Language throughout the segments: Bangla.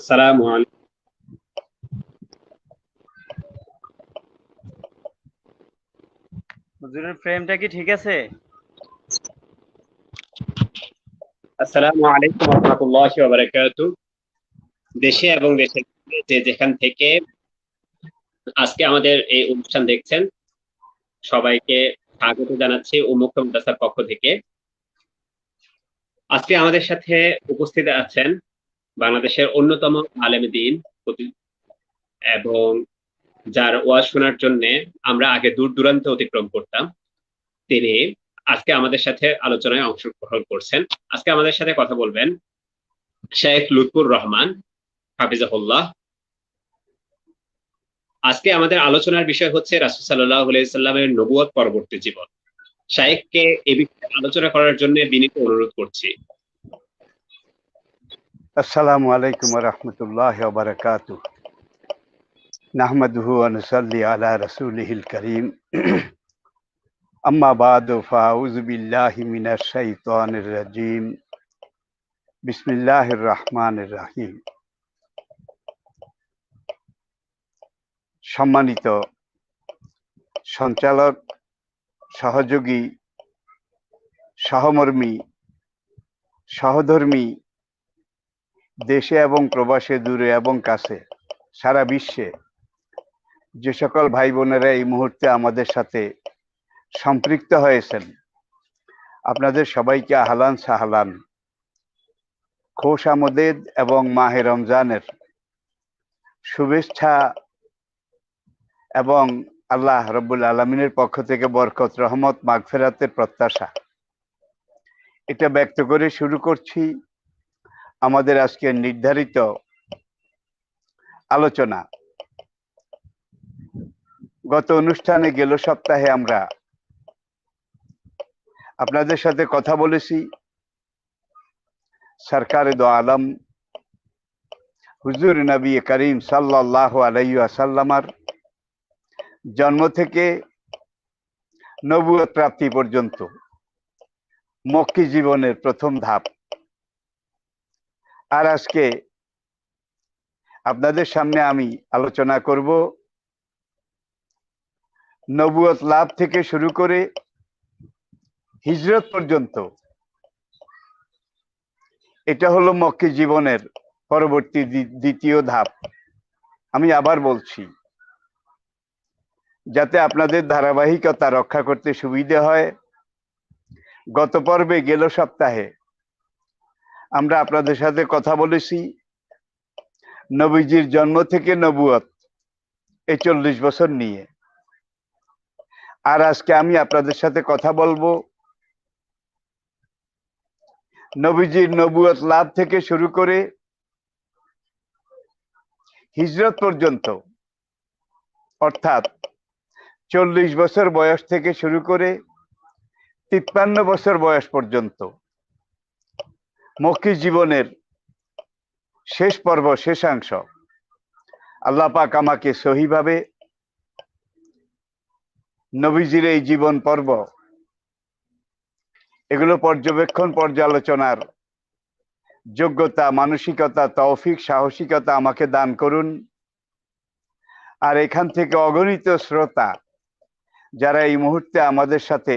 আসসালামু আলাইকুম। হুজুরের ফ্রেমটা কি ঠিক আছে? আসসালামু আলাইকুম ওয়া রাহমাতুল্লাহি ওয়া বারাকাতুহু। দেশে এবং দেশের বাইরে যে যেখান থেকে আজকে আমাদের এই অনুষ্ঠান দেখছেন, সবাইকে স্বাগত জানাচ্ছি উন্মুক্ত মাদ্রাসার পক্ষ থেকে। আজকে আমাদের সাথে উপস্থিত আছেন বাংলাদেশের অন্যতম আলেম দ্বীন এবং যার ওয়াজ শোনার জন্য আমরা আগে দূর দূরান্তে অতিক্রম করতাম। তিনি আজকে আমাদের সাথে আলোচনায় অংশগ্রহণ করছেন। আজকে আমাদের সাথে কথা বলবেন শেখ লুৎফুর রহমান হাফিজাহুল্লাহ। আজকে আমাদের আলোচনার বিষয় হচ্ছে রাসূল সাল্লাল্লাহু আলাইহি সাল্লামের নবুয়ত পরবর্তী জীবন। শাইখকে এই বিষয়ে আলোচনা করার জন্য বিনীত অনুরোধ করছি। আসসালামু আলাইকুম ওয়া রাহমাতুল্লাহি ওয়া বারাকাতুহু। নাহমাদুহু ওয়া নুসাল্লি আলা রাসূলিহিল কারীম। আম্মা বা'দু ফাআউযু বিল্লাহি মিনাশ শাইতানির রাজীম। বিসমিল্লাহির রাহমানির রাহিম। সম্মানিত সঞ্চালক, সহযোগী, সহমর্মী, সহধর্মী, দেশে এবং প্রবাসে, দূরে এবং কাছে, সারা বিশ্বে যে সকল ভাই বোনেরা এই মুহূর্তে আমাদের সাথে সম্পৃক্ত হয়েছেন, আপনাদের সবাইকে আহলান সাহলান, খোশ আমদেদ এবং মাহে রমজানের শুভেচ্ছা এবং আল্লাহ রব্বুল আলমিনের পক্ষ থেকে বরকত, রহমত, মাগফিরাতের প্রত্যাশা এটা ব্যক্ত করে শুরু করছি আমাদের আজকের নির্ধারিত আলোচনা। গত অনুষ্ঠানে গেল সপ্তাহে আমরা আপনাদের সাথে কথা বলেছি সরকারে দো আলম হুজুর নবী করিম সাল্লাল্লাহু আলাইহি ওয়াসাল্লামের জন্ম থেকে নবুয়ত প্রাপ্তি পর্যন্ত মক্কি জীবনের প্রথম ধাপ। আর আজকে আপনাদের সামনে আমি আলোচনা করব নবুয়ত লাভ থেকে শুরু করে হিজরত পর্যন্ত। এটা হলো মক্কি জীবনের পরবর্তী দ্বিতীয় ধাপ। আমি আবার বলছি যাতে আপনাদের ধারাবাহিকতা রক্ষা করতে সুবিধে হয়। গত পর্বে গেল সপ্তাহে আমরা আপনাদের সাথে কথা বলেছি নবীজির জন্ম থেকে নবুয়ত এই 40 বছর নিয়ে। আর আজকে আমি আপনাদের সাথে কথা বলবো নবীজির নবুয়ত লাভ থেকে শুরু করে হিজরত পর্যন্ত, অর্থাৎ 40 বছর বয়স থেকে শুরু করে 53 বছর বয়স পর্যন্ত মক্কি জীবনের শেষ পর্ব, শেষাংশ। আল্লাহ পাক আমাকে সহিভাবে নবীজির এই জীবন পর্ব এগুলো পর্যবেক্ষণ, পর্যালোচনার যোগ্যতা, মানসিকতা, তৌফিক, সাহসিকতা আমাকে দান করুন। আর এখান থেকে অগণিত শ্রোতা যারা এই মুহূর্তে আমাদের সাথে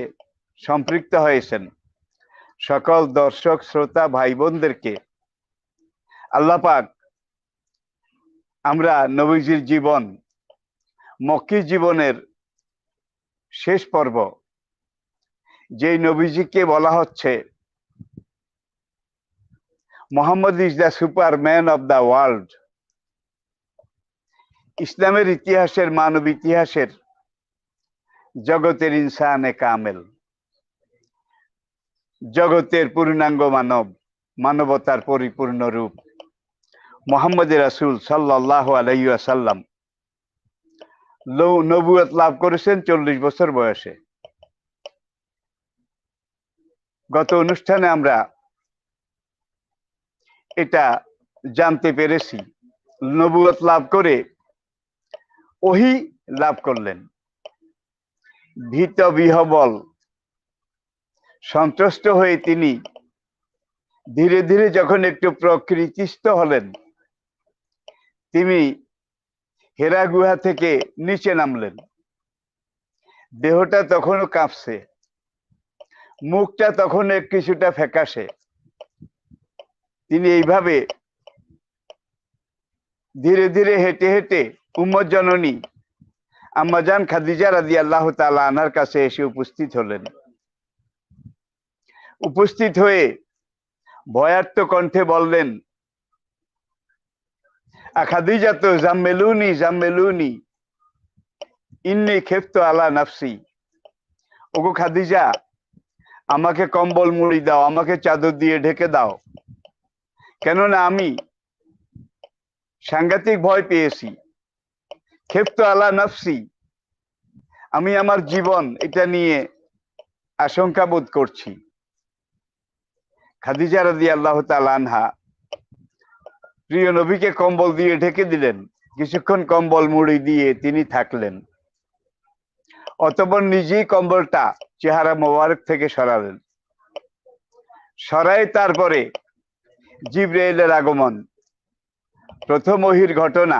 সম্পৃক্ত হয়েছেন, সকল দর্শক শ্রোতা ভাই বোনদেরকে আল্লাহ পাক আমরা নবীজির জীবন, মক্কি জীবনের শেষ পর্ব, যেই নবীজিকে বলা হচ্ছে Mohammad is the Superman of the world, ইসলামের ইতিহাসের, মানব ইতিহাসের জগতের ইনসানে কামেল, জগতের পূর্ণাঙ্গ মানব, মানবতার পরিপূর্ণ রূপ মোহাম্মদ রাসূল সাল্লাল্লাহু আলাইহি ওয়াসাল্লাম নবুয়ত লাভ করেছেন 40 বছর বয়সে। গত অনুষ্ঠানে আমরা এটা জানতে পেরেছি, নবুয়ত লাভ করে ওহী লাভ করলেন। ভীত বিহবল, সন্ত্রস্ত হয়ে তিনি ধীরে ধীরে যখন একটু প্রকৃতিস্থ হলেন, তিনি হেরা গুহা থেকে নিচে নামলেন। দেহটা তখনও কাঁপছে, মুখটা তখন কিছুটা ফ্যাকাশে। তিনি এইভাবে ধীরে ধীরে হেঁটে হেঁটে উম্মত জননী আম্মাজান খাদিজা রাদিয়াল্লাহু তাআলা আনহার কাছে এসে উপস্থিত হলেন। উপস্থিত হয়ে ভয়ার্ত কণ্ঠে বললেন, খাদিজা তো জাম্মেলুনি জাম্মেলুনি ইন্নী খেফতু আলা নাফসি। ওগো খাদিজা, আমাকে কম্বল মুড়ি দাও, আমাকে চাদর দিয়ে ঢেকে দাও, কেননা আমি সাংঘাতিক ভয় পেয়েছি। খেফতু আলা নাফসি, আমি আমার জীবন এটা নিয়ে আশঙ্কা বোধ করছি। খাদিজা রাদিয়াল্লাহু তাআলা আনহা প্রিয় নবীকে কম্বল দিয়ে ঢেকে দিলেন। কিছুক্ষণ কম্বল মুড়ি দিয়ে তিনি থাকলেন। অতঃপর নিজেই কম্বলটা চেহারা মোবারক থেকে সরালেন। সরাই তারপরে জিবরাইলের আগমন। প্রথম ওহীর ঘটনা,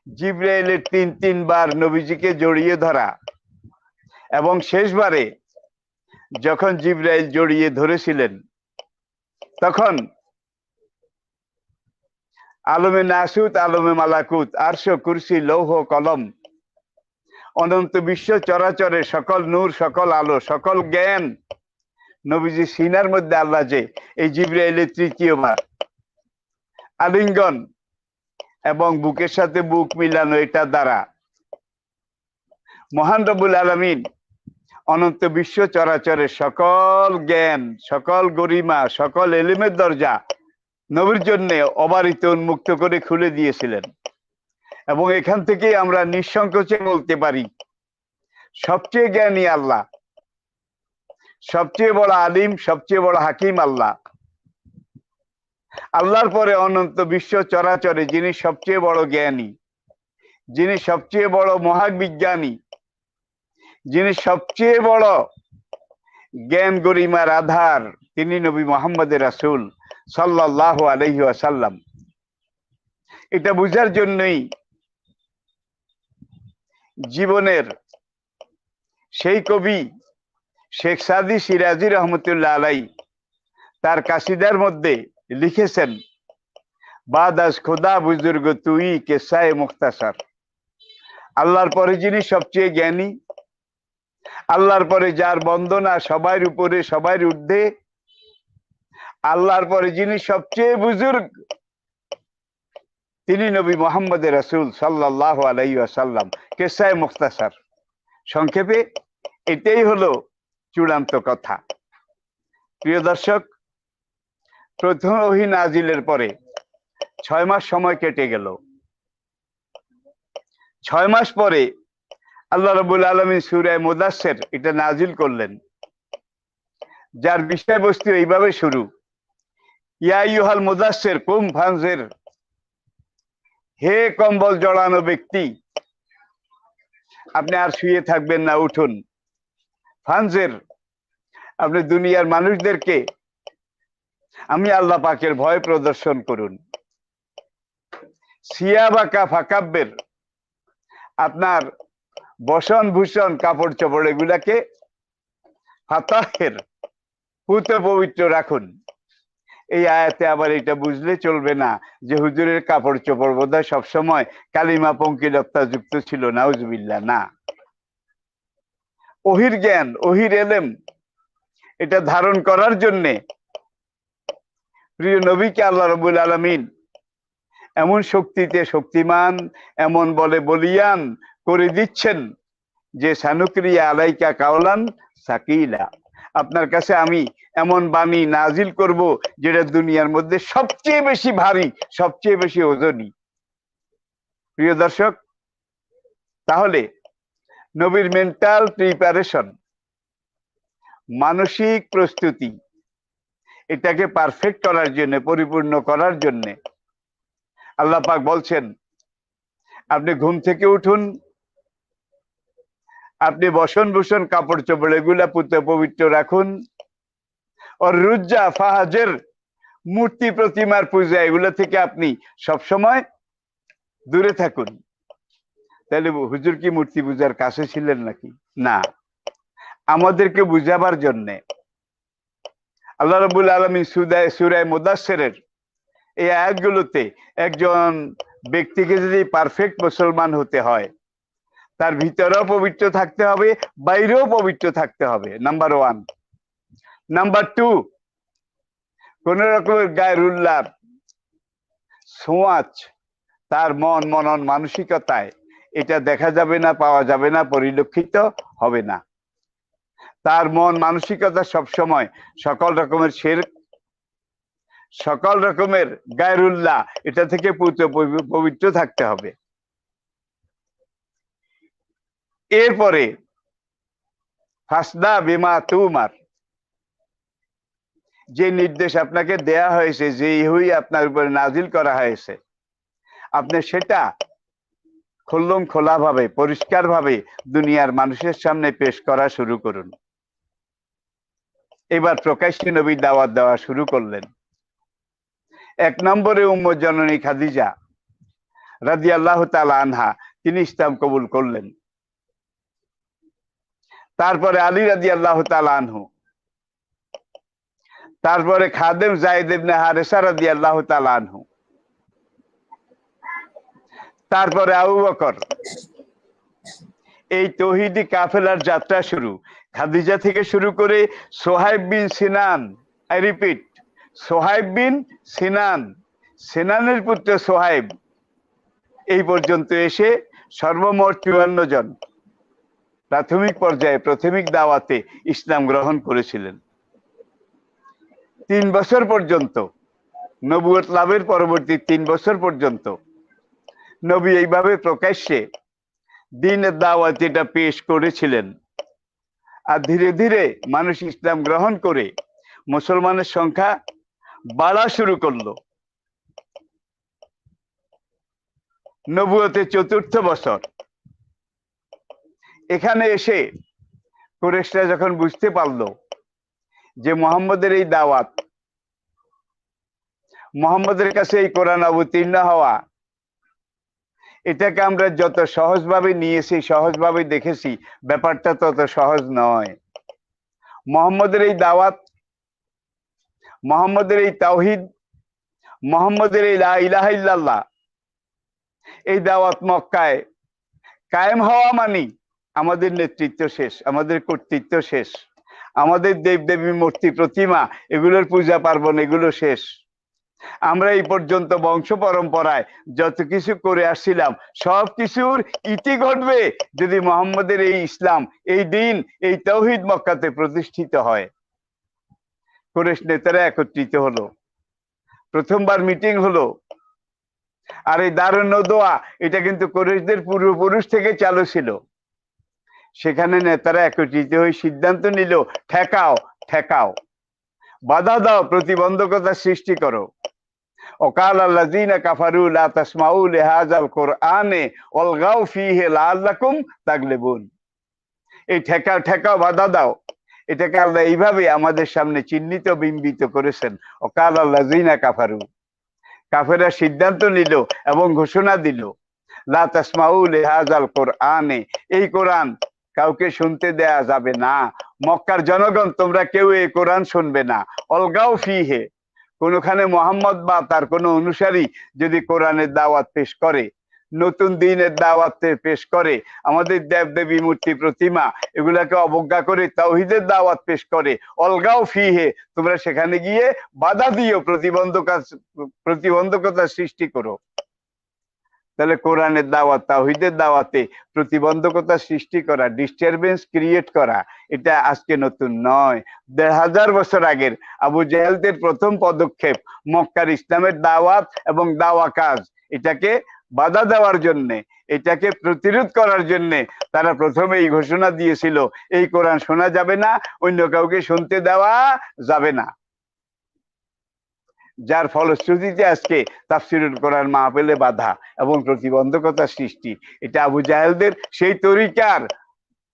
জিবরাইলের তিনবার নবীজিকে জড়িয়ে ধরা, এবং শেষবারে যখন জিবরাইল জড়িয়ে ধরেছিলেন তখন আলমে নাসুত, আলমে মালাকুত, আরশ, কুরসি, লৌহ, কলম, অনন্ত বিশ্ব চরাচরে সকল নূর, সকল আলো, সকল জ্ঞান নবীজি সিনার মধ্যে আল্লাহ যে এই জিবরাইলের তৃতীয়বার আলিঙ্গন এবং বুকের সাথে বুক মিলানো, এটা দ্বারা মহান রব্বুল আলামিন অনন্ত বিশ্ব চরাচরে সকল জ্ঞান, সকল গরিমা, সকল এলিমের দরজা নবীর জন্য অবারিত উন্মুক্ত করে খুলে দিয়েছিলেন। এবং এখান থেকেই আমরা নিঃসংকোচে বলতে পারি, সবচেয়ে জ্ঞানী আল্লাহ, সবচেয়ে বড় আলিম, সবচেয়ে বড় হাকিম আল্লাহ। আল্লাহর পরে অনন্ত বিশ্ব চরাচরে যিনি সবচেয়ে বড় জ্ঞানী, যিনি সবচেয়ে বড় মহাবিজ্ঞানী, যিনি সবচেয়ে বড় জ্ঞান গরিমার আধার, তিনি নবী মুহাম্মদ রাসূল সাল্লাল্লাহু আলাইহি ওয়াসাল্লাম। এটা বুঝার জন্যই জীবনের সেই কবি শেখ সাদি সিরাজি রহমতুল্লাহ আলাই তার কাসিদার মধ্যে লিখেছেন, বাদ আজ খোদা বুজুর্গ তুই কেসায়ে মুখতাসার। আল্লাহর পরে যিনি সবচেয়ে জ্ঞানী, আল্লাহর পরে যার বন্দনা সবার উপরে, সবার ঊর্ধ্বে, আল্লাহর পরে যিনি সবচেয়ে বুজুর্গ, তিনি নবী মুহাম্মদ রাসূল সাল্লাল্লাহু আলাইহি ওয়াসাল্লাম, কেসায়ে মুখতাসার। সংক্ষেপে এটাই হলো চূড়ান্ত কথা। প্রিয় দর্শক, প্রথম ওহী নাজিলের পরে 6 মাস সময় কেটে গেল। 6 মাস পরে আল্লাহ রাব্বুল আলামিন সূরা মুদাসসির এটা নাজিল করলেন, যার বিষয়বস্তু এইভাবে শুরু, ইয়া আইয়ুহাল মুদাসসির কুম ফানজির, হে কম্বল জড়ানো ব্যক্তি, আপনি আর শুয়ে থাকবেন না, উঠুন। ফানজির, আপনি দুনিয়ার মানুষদেরকে আমি আল্লাহ পাকের ভয় প্রদর্শন করুন। সিয়াবাকা ফাকাব্বির, আপনার বসন ভূষণ, কাপড় চোপড় এগুলাকে ফাতাহের, পুত পবিত্র রাখুন। এই আয়াতে আবার এটা বুঝলে চলবে না যে হুজুরের কাপড় চোপড় বোধহয় সবসময় কালিমা পঙ্কিলতা যুক্ত ছিল, নাউজুবিল্লাহ। না, ওহির জ্ঞান, ওহির এলেম এটা ধারণ করার জন্যে প্রিয় নবীকে আল্লাহ রাব্বুল আলামিন এমন শক্তিতে শক্তিমান, এমন বলে বলিয়ান করে দিচ্ছেন যে সানুক্রিয়া আলাইকা কাওলান সাকিলা, আপনার কাছে আমি এমন বাণী নাজিল করব যেটা দুনিয়ার মধ্যে সবচেয়ে বেশি ভারী, সবচেয়ে বেশি ওজনী। প্রিয় দর্শক, তাহলে নবীর মেন্টাল প্রিপারেশন, মানসিক প্রস্তুতি, এটাকে পারফেক্ট করার জন্য, পরিপূর্ণ করার জন্য আল্লাহ পাক বলছেন, আপনি ঘুম থেকে উঠুন, আপনি বসন ভূষণ, কাপড় চোপড় এগুলা পুতে পবিত্র রাখুন। আর রুজ্জা ফাহাজের, মূর্তি প্রতিমার পূজা এগুলো থেকে আপনি সবসময় দূরে থাকুন। তাহলে হুজুর কি মূর্তি পূজার কাছে ছিলেন নাকি? না, আমাদেরকে বুঝাবার জন্যে আল্লাহ রাব্বুল আলামিন সূরা মুদাসসিরের এই আয়াতগুলোতে একজন ব্যক্তিকে যদি পারফেক্ট মুসলমান হতে হয়, তার ভিতরেও পবিত্র থাকতে হবে, বাইরেও পবিত্র থাকতে হবে, নাম্বার 1। নাম্বার 2, কোন রকমের গায়ের উল্লার ছোঁয়াচ তার মন মনন মানসিকতায় এটা দেখা যাবে না, পাওয়া যাবে না, পরিলক্ষিত হবে না। তার মন মানসিকতা সবসময় সকল রকমের শিরক, সকল রকমের গায়রুল্লাহ এটা থেকে পবিত্র থাকতে হবে। এরপরে ফাসদা বিমা তুমার, যে নির্দেশ আপনাকে দেয়া হয়েছে, যে ইহুই আপনার উপরে নাজিল করা হয়েছে, আপনি সেটা খুল্লম খোলা ভাবে, পরিষ্কার ভাবে দুনিয়ার মানুষের সামনে পেশ করা শুরু করুন। এবার প্রকাশ্যে নবী দাওয়াত দেওয়া শুরু করলেন। 1 নম্বরে উম্মে জননী খাদিজা রাদিয়াল্লাহু তাআলা আনহা, তিনি ইসলাম কবুল করলেন। তারপরে আলী রাদিয়াল্লাহু তাআলা আনহু, তারপরে খাদেম যায়েদ ইবনে হারেসা রাদিয়াল্লাহু তাআলা আনহু, তারপরে আবু বকর। এই তৌহিদি কাফেলার যাত্রা শুরু খাদিজা থেকে শুরু করে সোহাইব বিন সিনান, আই রিপিট, সোহাইব বিন সিনান, সিনানের পুত্র সোহাইব, এই পর্যন্ত এসে সর্বমোট 54 জন প্রাথমিক পর্যায়ে প্রাথমিক দাওয়াতে ইসলাম গ্রহণ করেছিলেন। 3 বছর পর্যন্ত, নবুয়ত লাভের পরবর্তী 3 বছর পর্যন্ত নবী এইভাবে প্রকাশ্যে দ্বীনের দাওয়াত এটা পেশ করেছিলেন। আর ধীরে ধীরে মানুষ ইসলাম গ্রহণ করে মুসলমানের সংখ্যা বাড়া শুরু করলো। নবুয়তের 4র্থ বছর, এখানে এসে কুরাইশরা যখন বুঝতে পারলো যে মুহাম্মদের এই দাওয়াত, মুহাম্মদের কাছে এই কোরআন অবতীর্ণ হওয়া, এটাকে আমরা যত সহজভাবে নিয়েছি, সহজভাবে দেখেছি, ব্যাপারটা তত সহজ নয়। মুহাম্মদের এই দাওয়াত, মুহাম্মদের এই তাওহীদ, মুহাম্মদের এই লা ইলাহা ইল্লাল্লাহ, এই দাওয়াত মক্কায় কায়েম হওয়া মানে আমাদের নেতৃত্ব শেষ, আমাদের কর্তৃত্ব শেষ, আমাদের দেবদেবী মূর্তি প্রতিমা এগুলোর পূজা পার্বণ এগুলো শেষ। আমরা এই পর্যন্ত বংশ পরম্পরায় যত কিছু করে আসছিলাম সব কিছুর ইতি ঘটবে যদি মুহাম্মদের এই ইসলাম, এই দিন, এই তাওহীদ মক্কাতে প্রতিষ্ঠিত হয়। কুরাইশ নেতারা একত্রিত হলো, প্রথমবার মিটিং হলো। আর এই দারুন নদওয়া এটা কিন্তু কুরাইশদের পূর্বপুরুষ থেকে চালু ছিল। সেখানে নেতারা একত্রিত হয়ে সিদ্ধান্ত নিল, ঠেকাও, ঠেকাও, বাধা দাও, প্রতিবন্ধকতা সৃষ্টি করো। ওয়াকাল আল্লাযীনা কাফারু লা তাসমাউ লিহাযাল কুরআনে ওয়ালগাউ ফীহি লাআল্লাকুম তাগলিবুন। এই ঠেকাও, ঠেকাও, বাধা দাও, এটাকে আল্লাহ এইভাবে আমাদের সামনে চিহ্নিত, বিম্বিত করেছেন। ওয়াকাল আল্লাযীনা কাফারু, কাফেররা সিদ্ধান্ত নিল এবং ঘোষণা দিল, লা তাসমাউ লিহাযাল কুরআনে, এই কোরআন কাউকে শুনতে দেয়া যাবে না। মক্কার জনগণ, তোমরা কেউ এই কোরআন শুনবে না। অলগাও ফিহে, কোনখানে মোহাম্মদ বা তার কোনো অনুসারী যদি কোরআনের দাওয়াত পেশ করে, নতুন দিনের দাওয়াত পেশ করে, আমাদের দেবদেবী মূর্তি প্রতিমা এগুলাকে অবজ্ঞা করে তাওহীদের দাওয়াত পেশ করে, অলগাও ফিহে, তোমরা সেখানে গিয়ে বাধা দিও, প্রতিবন্ধকতা সৃষ্টি করো। তাহলে কোরআনের দাওয়াত, তাওহীদের দাওয়াতে প্রতিবন্ধকতা সৃষ্টি করা, ডিস্টারবেন্স ক্রিয়েট করা, এটা আজকে নতুন নয়। 1000 বছর আগের আবু জেহেলদের প্রথম পদক্ষেপ মক্কার ইসলামের দাওয়াত এবং দাওয়া কাজ, এটাকে বাধা দেওয়ার জন্য, এটাকে প্রতিরোধ করার জন্য তারা প্রথমে এই ঘোষণা দিয়েছিল, এই কোরআন শোনা যাবে না, অন্য কাউকে শুনতে দেওয়া যাবে না। যার ফলশ্রুতিতে আজকে তাফসীরুল কোরআন মাহফিলে বাধা এবং প্রতিবন্ধকতা সৃষ্টি। এটা আবু জাহেলদের সেই তরিকার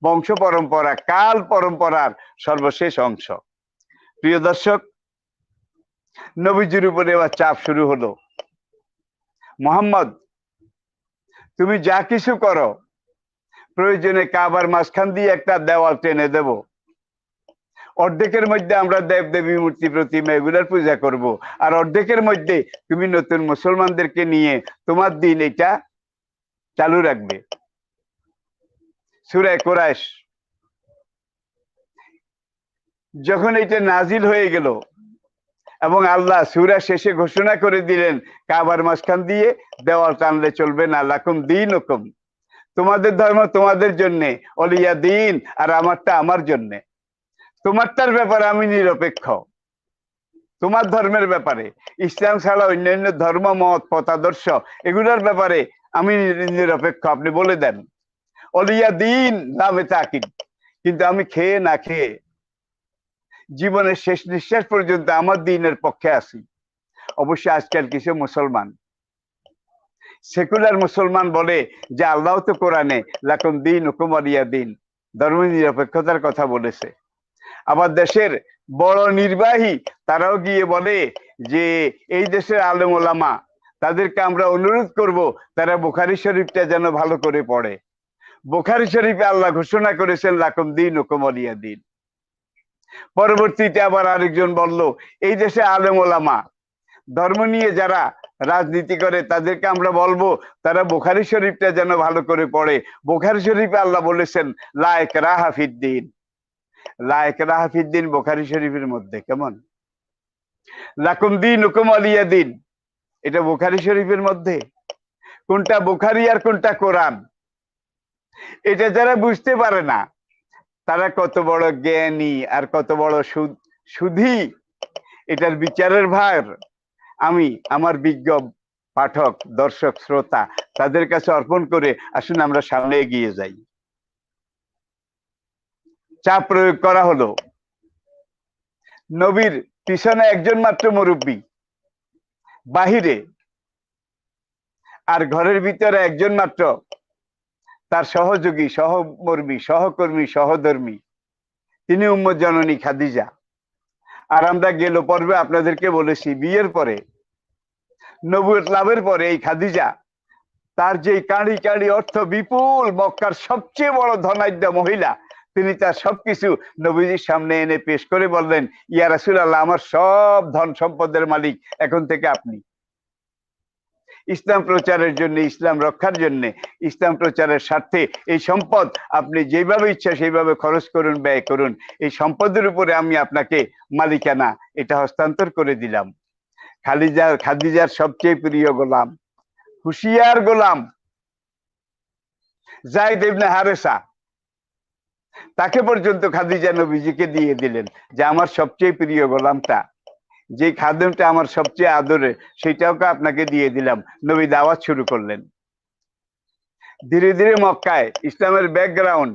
বংশ পরম্পরা, কাল পরম্পরার সর্বশেষ অংশ। প্রিয় দর্শক, নবীজির উপরে এবার চাপ শুরু হলো। মুহাম্মদ তুমি যা কিছু করো, প্রয়োজনে কাবার মাঝখান দিয়ে একটা দেওয়াল টেনে দেব, অর্ধেকের মধ্যে আমরা দেব দেবী মূর্তি প্রতিমা এগুলার পূজা করব, আর অর্ধেকের মধ্যে তুমি নতুন মুসলমানদেরকে নিয়ে তোমার দিন এটা চালু রাখবে। সূরা কুরাইশ যখন এটা নাজিল হয়ে গেল এবং আল্লাহ সূরা শেষে ঘোষণা করে দিলেন কাবার মাঝখান দিয়ে দেওয়াল টানলে চলবে না, লাকুম দীনুকুম, তোমাদের ধর্ম তোমাদের জন্য, ওলিয়া দিন, আর আমারটা আমার জন্য। তোমারটার ব্যাপারে আমি নিরপেক্ষ, তোমার ধর্মের ব্যাপারে, ইসলাম ছাড়া অন্যান্য ধর্ম, মত, মতাদর্শ এগুলোর ব্যাপারে আমি নিরপেক্ষ, আপনি বলে দেন। ওলিয়া দিন নামে তাকিদ, কিন্তু আমি খেয়ে না খেয়ে জীবনের শেষ নিঃশ্বাস পর্যন্ত আমার দিনের পক্ষে আছি। অবশ্যই আজকাল কিছু মুসলমান, সেকুলার মুসলমান বলে যে আল্লাহ তো কোরআনে লাকুম দীনুকুম ওয়ালিয়া দিন, ধর্ম নিরপেক্ষতার কথা বলেছে। আবার দেশের বড় নির্বাহী তারাও গিয়ে বলে যে এই দেশের আলেম ওলামা তাদেরকে আমরা অনুরোধ করব তারা বুখারী শরীফটা যেন ভালো করে পড়ে। বুখারী শরীফে আল্লাহ ঘোষণা করেছেন লাকুম দীনুকুম ওয়ালিয়া দিন। পরবর্তীতে আবার আরেকজন বলল এই দেশে আলেম ওলামা ধর্ম নিয়ে যারা রাজনীতি করে তাদেরকে আমরা বলবো তারা বুখারী শরীফটা যেন ভালো করে পড়ে। বুখারী শরীফে আল্লাহ বলেছেন লা ইকরাহা ফিদ্দিন, লা ইকরাহা ফিদ্দিন বুখারী শরীফের মধ্যে কেমন? লাকুম দীনুকুম ওয়ালিয়া দিন, এটা বুখারী শরীফের মধ্যে। কোনটা বুখারী আর কোনটা কোরআন, এটা যারা বুঝতে পারে না তারা কত বড় জ্ঞানী আর কত বড় সুধী, এটার বিচারের ভার আমি আমার বিজ্ঞ পাঠক, দর্শক, শ্রোতা তাদের কাছে অর্পণ করে আসুন আমরা সামনে এগিয়ে যাই। চাপ প্রয়োগ করা হলো, নবীর পিছনে একজন মাত্র মুরব্বী বাহিরে, আর ঘরের ভিতরে একজন মাত্র তার সহযোগী, সহমর্মী, সহকর্মী, সহধর্মী, তিনি উম্মত জননী খাদিজা। আর আমরা গেল পর্বে আপনাদেরকে বলেছি বিয়ের পরে, নবুয়ত লাভের পরে এই খাদিজা তার যে কাঁড়ি কাঁড়ি অর্থ বিপুল, মক্কার সবচেয়ে বড় ধনাঢ্য মহিলা, তিনি তার সবকিছু নবীজির সামনে এনে পেশ করে বললেন ইয়া রাসূলুল্লাহ, আমার সব ধন সম্পদের মালিক এখন থেকে আপনি। ইসলাম প্রচারের জন্য, ইসলাম রক্ষার জন্য, ইসলাম প্রচারের স্বার্থে এই সম্পদ আপনি যেভাবে ইচ্ছা সেইভাবে খরচ করুন, ব্যয় করুন, এই সম্পদের উপরে আমি আপনাকে মালিকানা এটা হস্তান্তর করে দিলাম। খাদিজার সবচেয়ে প্রিয় গোলাম, হুশিয়ার গোলাম যায়েদ ইবনে হারেসা, তাকে পর্যন্ত খাদিজা নবীজিকে দিয়ে দিলেন যে আমার সবচেয়ে প্রিয় গোলামটা, যে খাদেমটা আমার সবচেয়ে আদরের, সেটাকে আপনাকে দিয়ে দিলাম। নবী দাওয়াত শুরু করলেন। ধীরে ধীরে মক্কায় ইসলামের ব্যাকগ্রাউন্ড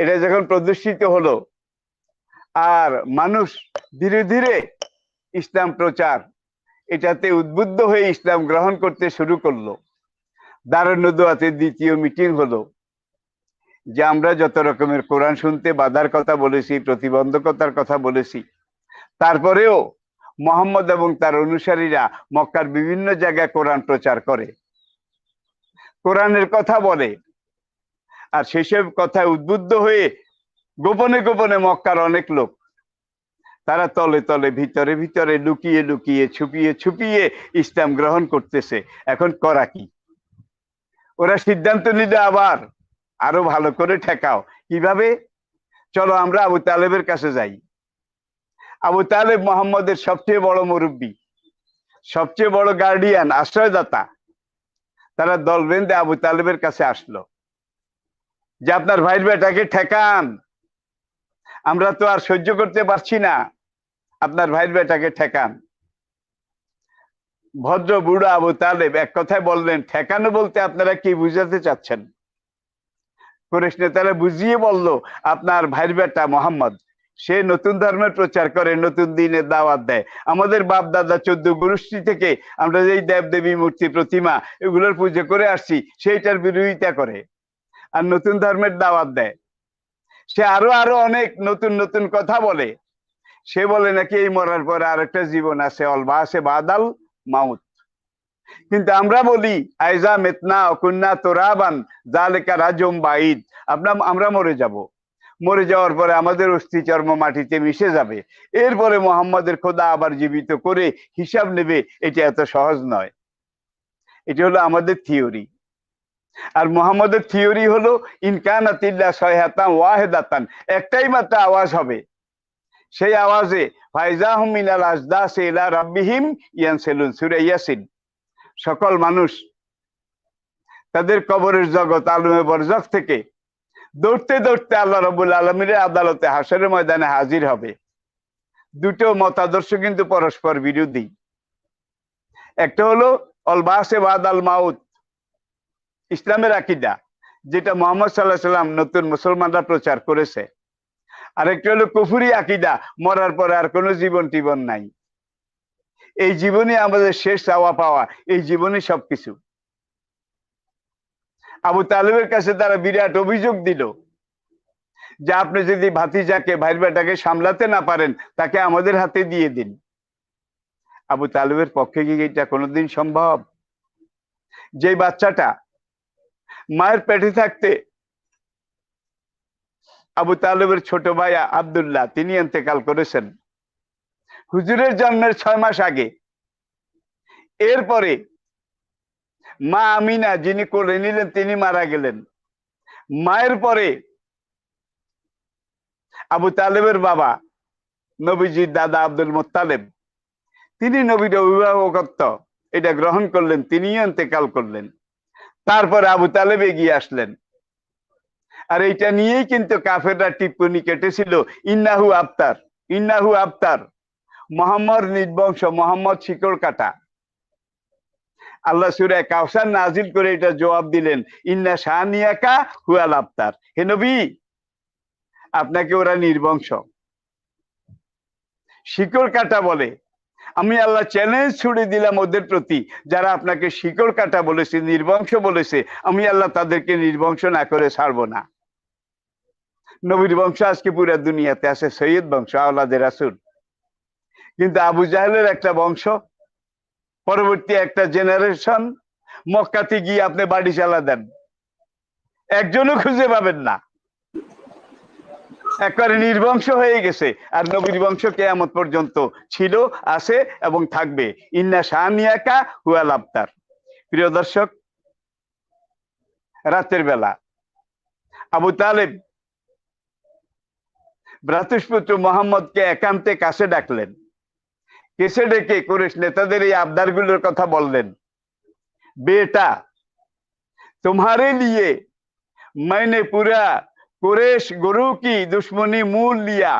এটা যখন প্রদর্শিত হলো আর মানুষ ধীরে ধীরে ইসলাম প্রচার এটাতে উদ্বুদ্ধ হয়ে ইসলাম গ্রহণ করতে শুরু করলো, দারুন নদওয়াতে দ্বিতীয় মিটিং হলো যে আমরা যত রকমের কোরআন শুনতে বাধার কথা বলেছি, প্রতিবন্ধকতার কথা বলেছি, তারপরেও মোহাম্মদ এবং তার অনুসারীরা মক্কার বিভিন্ন জায়গায় কোরআন প্রচার করে, কোরআনের কথা বলে, আর সেসব কথায় উদ্বুদ্ধ হয়ে গোপনে গোপনে মক্কার অনেক লোক তারা তলে তলে, ভিতরে ভিতরে, লুকিয়ে লুকিয়ে, ছুপিয়ে ছুপিয়ে ইসলাম গ্রহণ করতেছে। এখন করা কি? ওরা সিদ্ধান্ত নিলে আবার আরো ভালো করে ঠেকাও। কিভাবে? চলো আমরা আবু তালেবের কাছে যাই। আবু তালেব মোহাম্মদের সবচেয়ে বড় মুরব্বী, সবচেয়ে বড় গার্ডিয়ান, আশ্রয়দাতা। তারা দল বেঁধে আবু তালেবের কাছে আসলো যে আপনার ভাইয়ের বেটাকে ঠেকান, আমরা তো আর সহ্য করতে পারছি না, আপনার ভাইয়ের বেটাকে ঠেকান। ভদ্র বুড়ো আবু তালেব এক কথায় বললেন ঠেকানো বলতে আপনারা কি বুঝাতে চাচ্ছেন? কুরাইশ নেতারা বুঝিয়ে বলল আপনার ভাইয়ের বেটা মোহাম্মদ, সে নতুন ধর্মের প্রচার করে, নতুন দিনের দাওয়াত দেয়। আমাদের বাপ দাদা 14 গোষ্ঠী থেকে আমরা যেই দেব দেবী মূর্তি প্রতিমা এগুলোর পুজো করে আসছি সেইটার বিরোধিতা করে আর নতুন ধর্মের দাওয়াত দেয়। সে আরো আরো অনেক নতুন নতুন কথা বলে। সে বলে নাকি এই মরার পরে আরেকটা জীবন আছে, অলবা আছে বাদাল মাউত। কিন্তু আমরা বলি আইজা মেতনা অকুন্না তোরাবান জালেকা রাজম বাইদ, আমরা মরে যাব, মরে যাওয়ার পরে আমাদের অস্থি চর্ম মাটিতে মিশে যাবে, এরপরে মোহাম্মদের খোদা আবার জীবিত করে হিসাব নেবে, এটা এত সহজ নয়। এটা হলো আমাদের থিওরি। আর মোহাম্মদের থিওরি হলো ইনকানাতিল্লা সয়হাতান ওয়াহেদাতান, একটাই মাত্র আওয়াজ হবে, সেই আওয়াজে ফাইজাহুম মিনাল আজদাসি ইলা রাব্বিহিম ইয়ানসিলুন, সূরা ইয়াসিন। সকল মানুষ তাদের কবরের জগৎ আলমে বরজখ থেকে দৌড়তে দৌড়তে আল্লাহ রাব্বুল আলামিনের আদালতে হাসরের ময়দানে হাজির হবে। দুটো মতাদর্শ কিন্তু পরস্পর বিরোধী। একটা হলো অল বাসে বাদাল মাউত, ইসলামের আকীদা, যেটা মুহাম্মদ সাল্লাল্লাহু আলাইহি সাল্লাম নতুন মুসলমানরা প্রচার করেছে। আরেকটা হলো কুফরি আকীদা, মরার পরে আর কোনো জীবন টিবন নাই, এই জীবনই আমাদের শেষ চাওয়া পাওয়া, এই জীবনই সবকিছু। আবু তালেবের কাছে তারা বিরাট অভিযোগ দিল যে আপনি যদি ভাতিজাকে ভাইয়ের বেটাকে সামলাতে না পারেন, তাকে আমাদের হাতে দিয়ে দিন। আবু তালেবের পক্ষে কি এটা কোনোদিন সম্ভব? যে বাচ্চাটা মায়ের পেটে থাকতে আবু তালেবের ছোট ভাই আব্দুল্লাহ তিনি ইন্তেকাল করেছেন হুজুরের জন্মের 6 মাস আগে। এরপরে মা আমিনা যিনি কোলে নিলেন তিনি মারা গেলেন। মায়ের পরে আবু তালেবের বাবা নবীজির দাদা আব্দুল মুত্তালিব, তিনি নবীর অভিভাবকত্ব এটা গ্রহণ করলেন, তিনিও ইন্তেকাল করলেন। তারপরে আবু তালেব এগিয়ে আসলেন। আর এইটা নিয়েই কিন্তু কাফেররা টিপ্পনি কেটেছিল, ইন্নাহু আবতার, ইন্নাহু আবতার, মোহাম্মদ নির্বংশ, মোহাম্মদ শিকড় কাটা। আল্লাহ সূরা কাউসার নাজিল করে এটা জবাব দিলেন, ইন্না শানিয়াকা হুয়াল আবতার, হে নবী আপনাকে ওরা নির্বংশ, শিকড় কাটা বলে। আমি আল্লাহ চ্যালেঞ্জ ছুড়ে দিলাম ওদের প্রতি, যারা আপনাকে শিকড় কাটা বলেছে, নির্বংশ বলেছে, আমি আল্লাহ তাদেরকে নির্বংশ না করে ছাড়বো না। নবীর বংশ আজকে পুরো দুনিয়াতে আছে, সৈয়দ বংশ, আওলাদে রাসূল। কিন্তু আবু জাহেলের একটা বংশ, পরবর্তী একটা জেনারেশন, মক্কাতে গিয়ে আপনি বাড়ি চালা দেন, একজনও খুঁজে পাবেন না, একবারে নির্বংশ হয়ে গেছে। আর নবীর বংশ কিয়ামত পর্যন্ত ছিল, আছে এবং থাকবে। ইন্না শানিয়াকা হুয়াল আবতার। প্রিয় দর্শক, রাতের বেলা আবু তালেব ভ্রাতুষ্পুত্র মোহাম্মদকে একান্তে কাছে ডাকলেন, কেসে ডেকে কুরাইশ নেতাদের এই আবদারগুলোর কথা বললেন। বেটা तुम्हारे लिए मैंने पूरा কুরেশ গরু কি দুশ্মনী মূল লিয়া,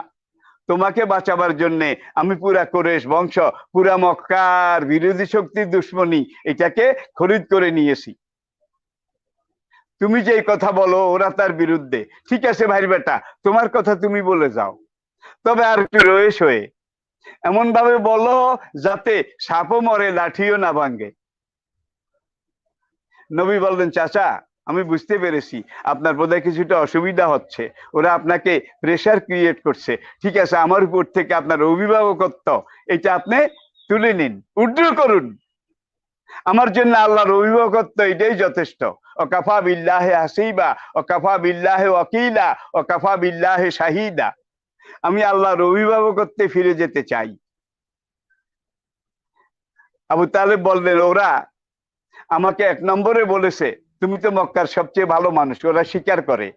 তোমাকে বাঁচাবার জন্য আমি পুরা কুরেশ বংশ, পুরা মক্কার বিরোধী শক্তির দুশ্মনী এটাকে খরিদ করে নিয়েছি। তুমি যে কথা বলো ওরা তার বিরুদ্ধে, ঠিক আছে ভাই বেটা, তোমার কথা তুমি বলে যাও, তবে আর একটু রয়েস হয়ে এমন ভাবে বলো যাতে সাপও মরে লাঠিও না ভাঙ্গে। নবী বললেন, চাচা আমি বুঝতে পেরেছি আপনার বোধহয় কিছুটা অসুবিধা হচ্ছে, ওরা আপনাকে প্রেসার ক্রিয়েট করছে, ঠিক আছে আমার উপর থেকে আপনার অভিভাবকত্ব এটা আপনি তুলে নিন, উড্র করুন, আমার জন্য আল্লাহর অভিভাবকত্ব এটাই যথেষ্ট। ওয়াকাফা বিল্লাহি হাসিবা, ওয়াকাফা বিল্লাহি ওয়াকিলা, ওয়াকাফা বিল্লাহি শাহিদা। আমি আল্লাহর অভিভাবকত্বে ফিরে যেতে চাই। আবু তালেব বললেন, ওরা আমাকে 1 নম্বরে বলেছে তুমি তো মক্কার সবচেয়ে ভালো মানুষ, ওরা স্বীকার করে।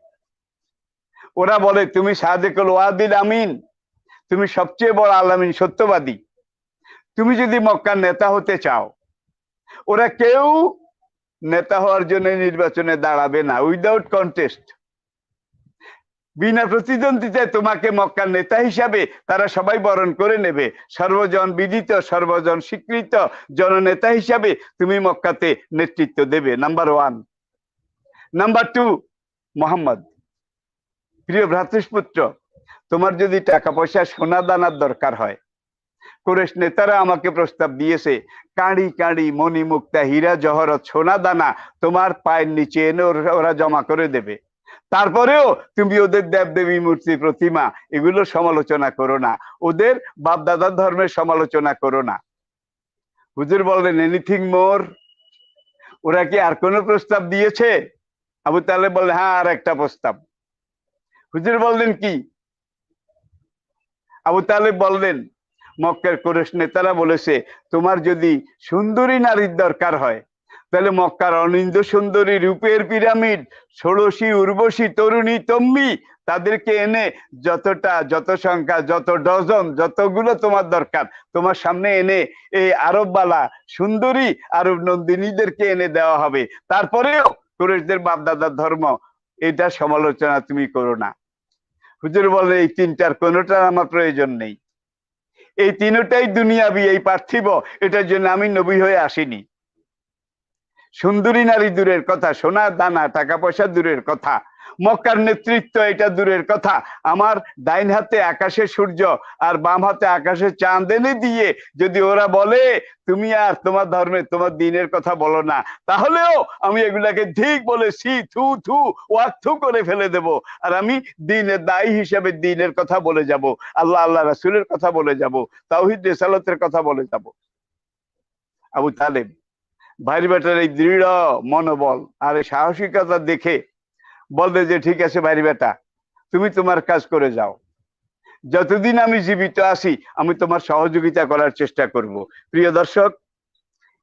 ওরা বলে তুমি সাদেকুল ওয়াদিল আমিন, তুমি সবচেয়ে বড় আলামিন, সত্যবাদী। তুমি যদি মক্কার নেতা হতে চাও, ওরা কেউ নেতা হওয়ার জন্য নির্বাচনে দাঁড়াবে না, উইদাউট কন্টেস্ট, বিনা প্রতিদ্বন্দ্বিতায় তোমাকে মক্কার নেতা হিসাবে তারা সবাই বরণ করে নেবে। সর্বজন বিদিত, সর্বজন স্বীকৃত জননেতা হিসাবে তুমি মক্কাতে নেতৃত্ব দেবে। নাম্বার 1। নাম্বার 2, মোহাম্মদ প্রিয় ভ্রাতুষ্পুত্র, তোমার যদি টাকা পয়সা সোনা দানার দরকার হয়, কুরাইশ নেতারা আমাকে প্রস্তাব দিয়েছে, কাঁড়ি কাঁড়ি মণি মুক্তা হীরা জহরত সোনা দানা তোমার পায়ের নিচে এনে ওরা জমা করে দেবে। তারপরেও তুমি ওদের দেবদেবী মূর্তি প্রতিমা এগুলো সমালোচনা করো না, ওদের বাপদাদার ধর্মের সমালোচনা করো না। হুজুর বললেন, এনিথিং মোর? ওরা কি আর কোনো প্রস্তাব দিয়েছে? আবু তালেব বললেন, হ্যাঁ, আর একটা প্রস্তাব। হুজুর বললেন, কি? আবু তালেব বললেন, মক্কার কুরাইশ নেতারা বলেছে, তোমার যদি সুন্দরী নারীর দরকার হয়, তাহলে মক্কার অনিন্দ সুন্দরী রূপের পিরামিড, ষোড়শী উর্বশী তরুণী তম্বী, তাদেরকে এনে যত সংখ্যা, যত ডজন, যতগুলো তোমার দরকার, তোমার সামনে এনে এই আরববালা সুন্দরী আরব নন্দিনীদেরকে এনে দেওয়া হবে। তারপরেও কুরাইশদের বাপদাদার ধর্ম, এটা সমালোচনা তুমি করো না। হুজুর বলে, এই তিনটার কোনোটার আমার প্রয়োজন নেই। এই তিনটাই দুনিয়াবি, এই পার্থিব, এটার জন্য আমি নবী হয়ে আসিনি। সুন্দরী নারী দূরের কথা, সোনার দানা টাকা পয়সা দূরের কথা, মক্কার নেতৃত্ব এটা দূরের কথা। আমার ডাইন হাতে আকাশে সূর্য আর বাম হাতে আকাশে চাঁদ এনে দিয়ে যদি ওরা বলে তুমি আর তোমার ধর্মে তোমার দিনের কথা বলো না, তাহলেও আমি এগুলাকে ঠিক বলে সি থু থু ওয়াক থু করে ফেলে দেব। আর আমি দিনের দায়ী হিসেবে দিনের কথা বলে যাব, আল্লাহ রাসূলের কথা বলে যাব, তাওহীদ রিসালাতের কথা বলে যাব। আবু তালেব ভাইয়ের বেটার এই দৃঢ় মনোবল আর এই সাহসিকতা দেখে বলবে যে, ঠিক আছে ভাইয়ের বেটা, তুমি তোমার কাজ করে যাও, যতদিন আমি জীবিত আছি আমি তোমার সহযোগিতা করার চেষ্টা করব। প্রিয় দর্শক,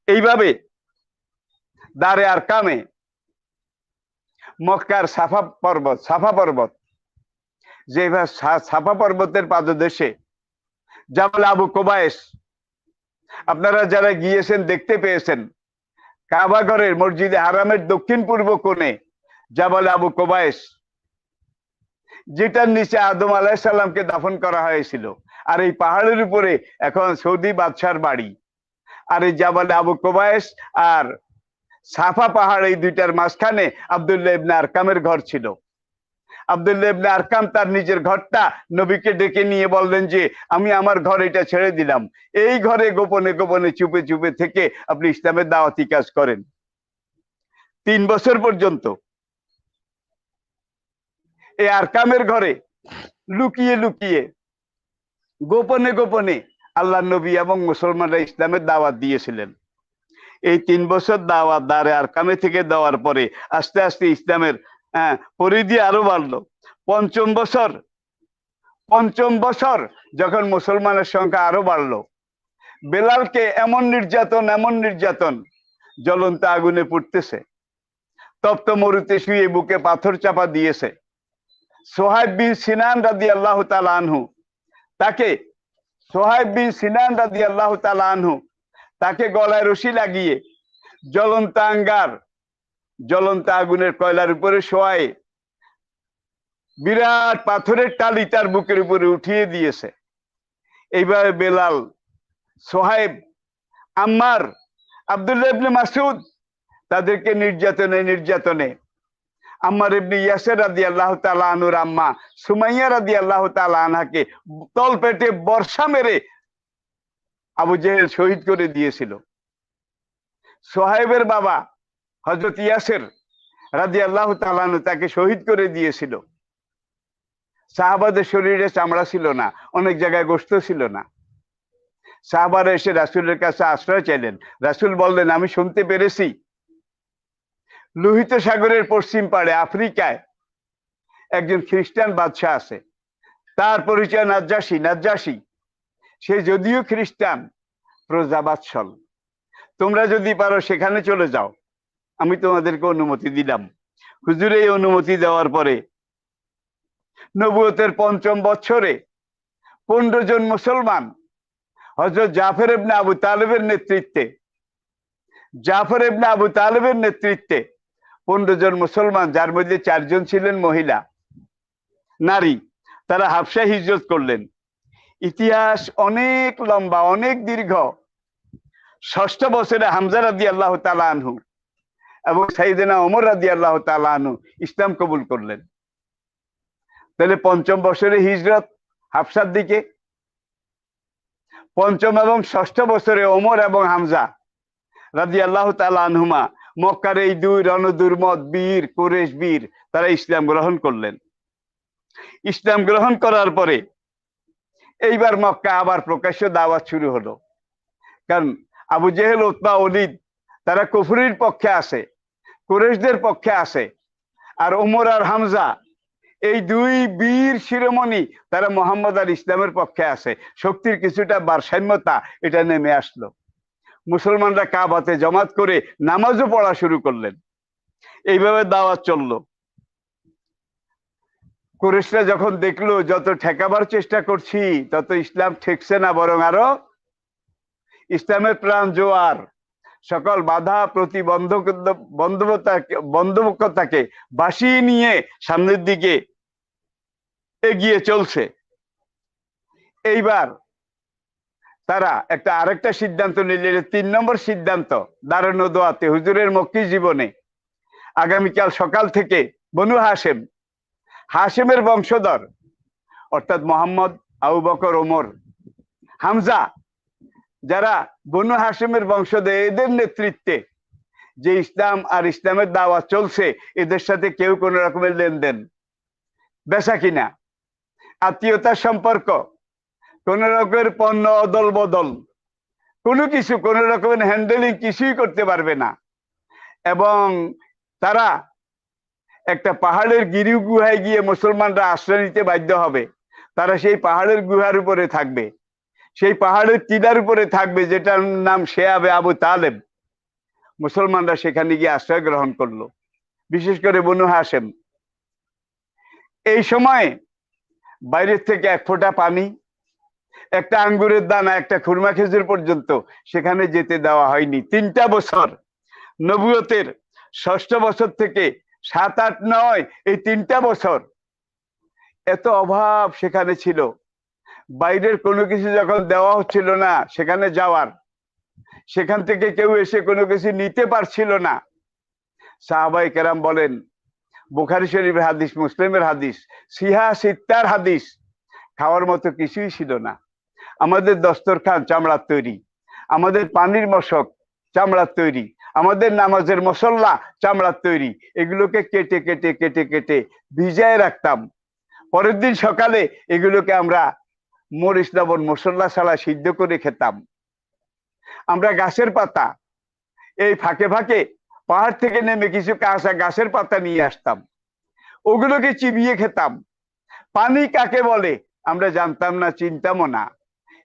এইভাবে দারে আরকামে মক্কার সাফা পর্বত, যে সাফা পর্বতের পাদদেশে জাবাল আবু কোবায়েস, আপনারা যারা গিয়েছেন দেখতে পেয়েছেন, কাবা ঘরের মসজিদে হারামের দক্ষিণ পূর্ব কোণে জাবাল আবু কোবায়েস, যেটার নিচে আদম আলাইহিস সালামকে দাফন করা হয়েছিল। আর এই পাহাড়ের উপরে এখন সৌদি বাদশার বাড়ি। আর এই জাবাল আবু কোবায়েস আর সাফা পাহাড়, এই দুইটার মাঝখানে আব্দুল্লাহ ইবনে আরকামের ঘর ছিল। আব্দুল্লাহ ইবনে আরকাম তার নিজের ঘরটা নবীকে ডেকে নিয়ে বললেন যে, আমি আমার ঘর এটা ছেড়ে দিলাম, এই ঘরে গোপনে গোপনে চুপে চুপে থেকে আপনি ইসলামের দাওয়াতি কাজ করেন। 3 বছর পর্যন্ত এই আরকামের ঘরে লুকিয়ে লুকিয়ে গোপনে গোপনে আল্লাহ নবী এবং মুসলমানরা ইসলামের দাওয়াত দিয়েছিলেন। এই 3 বছর দাওয়াত দারে আরকামে থেকে দেওয়ার পরে আস্তে আস্তে ইসলামের পরিধি আরো বাড়লো। পঞ্চম বছর যখন মুসলমানের সংখ্যা আরো বাড়লো, বেলালকে এমন নির্যাতন, জ্বলন্ত আগুনে পুড়তেছে, তপ্ত মরুতে শুয়ে বুকে পাথর চাপা দিয়েছে। সোহাইব বিন সিনান রাদিয়াল্লাহু তাআলা আনহু তাকে গলায় রশি লাগিয়ে জ্বলন্ত আগুনের কয়লার উপরে শোয়ায় বিরাট পাথরের টালি তার বুকের উপরে উঠিয়ে দিয়েছে। এইভাবে বেলাল, সোহাইব, আম্মার, আব্দুল্লাহ ইবনে মাসউদ তাদেরকে নির্যাতনে আম্মার ইবনে ইয়াসির রাদিয়াল্লাহু তাআলা আনহুর আম্মা সুমাইয়া রাদিয়াল্লাহু তাআলা আনহাকে তলপেটে বর্ষা মেরে আবু জেহেল শহীদ করে দিয়েছিল। সোহাইবের বাবা হযরত ইয়াসির রাদিয়াল্লাহু তাআলা আনহু তাকে শহীদ করে দিয়েছিল। সাহাবাদের শরীরে চামড়া ছিল না, অনেক জায়গায় গোশত ছিল না। সাহাবারা এসে রাসূলের কাছে আশ্রয় চাইলেন। রাসূল বললেন, আমি শুনতে পেরেছি লোহিত সাগরের পশ্চিম পাড়ে আফ্রিকায় একজন খ্রিস্টান বাদশাহ আছে, তার পরিচয় নাজ্জাশী। সে যদিও খ্রিস্টান, প্রজাবাৎসল। তোমরা যদি পারো সেখানে চলে যাও, আমি তোমাদেরকে অনুমতি দিলাম। হুজুর এই অনুমতি দেওয়ার পরে নবুয়তের 5ম বছরে 15 জন মুসলমান হযরত জাফর ইবনে আবু তালেবের নেতৃত্বে 15 জন মুসলমান, যার মধ্যে 4 জন ছিলেন মহিলা নারী, তারা হাবশায় হিজরত করলেন। ইতিহাস অনেক লম্বা, অনেক দীর্ঘ। 6ষ্ঠ বছরে হামজা রাদিয়াল্লাহু তাআলা আনহু এবং সাইয়েদনা ওমর রাদিয়াল্লাহু তাআলা আনহু ইসলাম কবুল করলেন। তাহলে 5ম বছরে হিজরত হাবশার দিকে, 5ম এবং 6ষ্ঠ বছরে ওমর এবং হামজা রাদিয়াল্লাহু তাআলা আনহুমা মক্কার এই দুই রণদুর্মদ বীর, কুরাইশ বীর, তারা ইসলাম গ্রহণ করলেন। ইসলাম গ্রহণ করার পরে এইবার মক্কা আবার প্রকাশ্য দাওয়াত শুরু হলো। কারণ আবু জেহেল, উতবা, ওলিদ তারা কুফরির পক্ষে আছে, কুরাইশদের পক্ষে আছে। আর ওমর আর হামজা এই দুই বীর শিরোমণি তারা মোহাম্মদ আর ইসলামের পক্ষে আছে। শক্তির কিছুটা ভারসাম্যতা এটা নেমে আসলো। মুসলমানরা কাবাতে জমাত করে নামাজও পড়া শুরু করলেন। এইভাবে দাওয়াত চললো। কুরাইশরা যখন দেখলো যত ঠেকাবার চেষ্টা করছি তত ইসলাম ঠেকছে না, বরং আরো ইসলামের প্রাণ জোয়ার সকল বাধা বন্ধকতাকে ভাসিয়ে নিয়ে সামনের দিকে এগিয়ে চলছে। এইবার তারা আরেকটা সিদ্ধান্ত নিলে, 3 নম্বর সিদ্ধান্ত দারুন নদওয়াতে হুজুরের মক্কি জীবনে। আগামীকাল সকাল থেকে বনু হাশেমের বংশধর অর্থাৎ মোহাম্মদ, আবু বকর, ওমর, হামজা, যারা বনু হাশেমের বংশধর, এদের নেতৃত্বে যে ইসলাম আর ইসলামের দাওয়াত চলছে, এদের সাথে কেউ কোন রকমের লেনদেন, বেচা কিনা, আত্মীয়তার সম্পর্ক, কোন রকমের পণ্য অদল বদল, কোনো কিছু, কোন রকমের হ্যান্ডেলিং কিছুই করতে পারবে না। এবং তারা একটা পাহাড়ের গিরি গুহায় গিয়ে মুসলমানরা আশ্রয় নিতে বাধ্য হবে। তারা সেই পাহাড়ের গুহার উপরে থাকবে, সেই পাহাড়ের টিলার উপরে থাকবে, যেটার নাম শেয়াবে আবু তালেব। মুসলমানরা সেখানে গিয়ে আশ্রয় গ্রহণ করলো, বিশেষ করে বনু হাশেম। এই সময় বাইরের থেকে এক ফোঁটা পানি, একটা আঙ্গুরের দানা, একটা খুরমা খেজুর পর্যন্ত সেখানে যেতে দেওয়া হয়নি। 3টা বছর, নবুয়তের 6ষ্ঠ বছর থেকে 7, 8, 9 এই 3টা বছর এত অভাব সেখানে ছিল। বাইরের কোনো কিছু যখন দেওয়া হচ্ছিল না সেখানে যাওয়ার, সেখান থেকে কেউ এসে কোনো কিছু নিতে পারছিল না। সাহাবায়ে কেরাম বলেন, বুখারী শরীফের হাদিস, মুসলিমের হাদিস, সিহা সিত্তার হাদিস, খাওয়ার মতো কিছুই ছিল না। আমাদের দস্তরখান চামড়ার তৈরি, আমাদের পানির মশক চামড়ার তৈরি, আমাদের নামাজের মসল্লা চামড়ার তৈরি। এগুলোকে কেটে কেটে কেটে কেটে ভিজায় রাখতাম। পরের দিন সকালে এগুলোকে আমরা মরিচ লবণ মসল্লা ছাড়া সিদ্ধ করে খেতাম। আমরা গাছের পাতা, এই ফাঁকে ফাঁকে পাহাড় থেকে নেমে কিছু কাঁচা গাছের পাতা নিয়ে আসতাম, ওগুলোকে চিবিয়ে খেতাম। পানি কাকে বলে আমরা জানতাম না, চিনতামও না।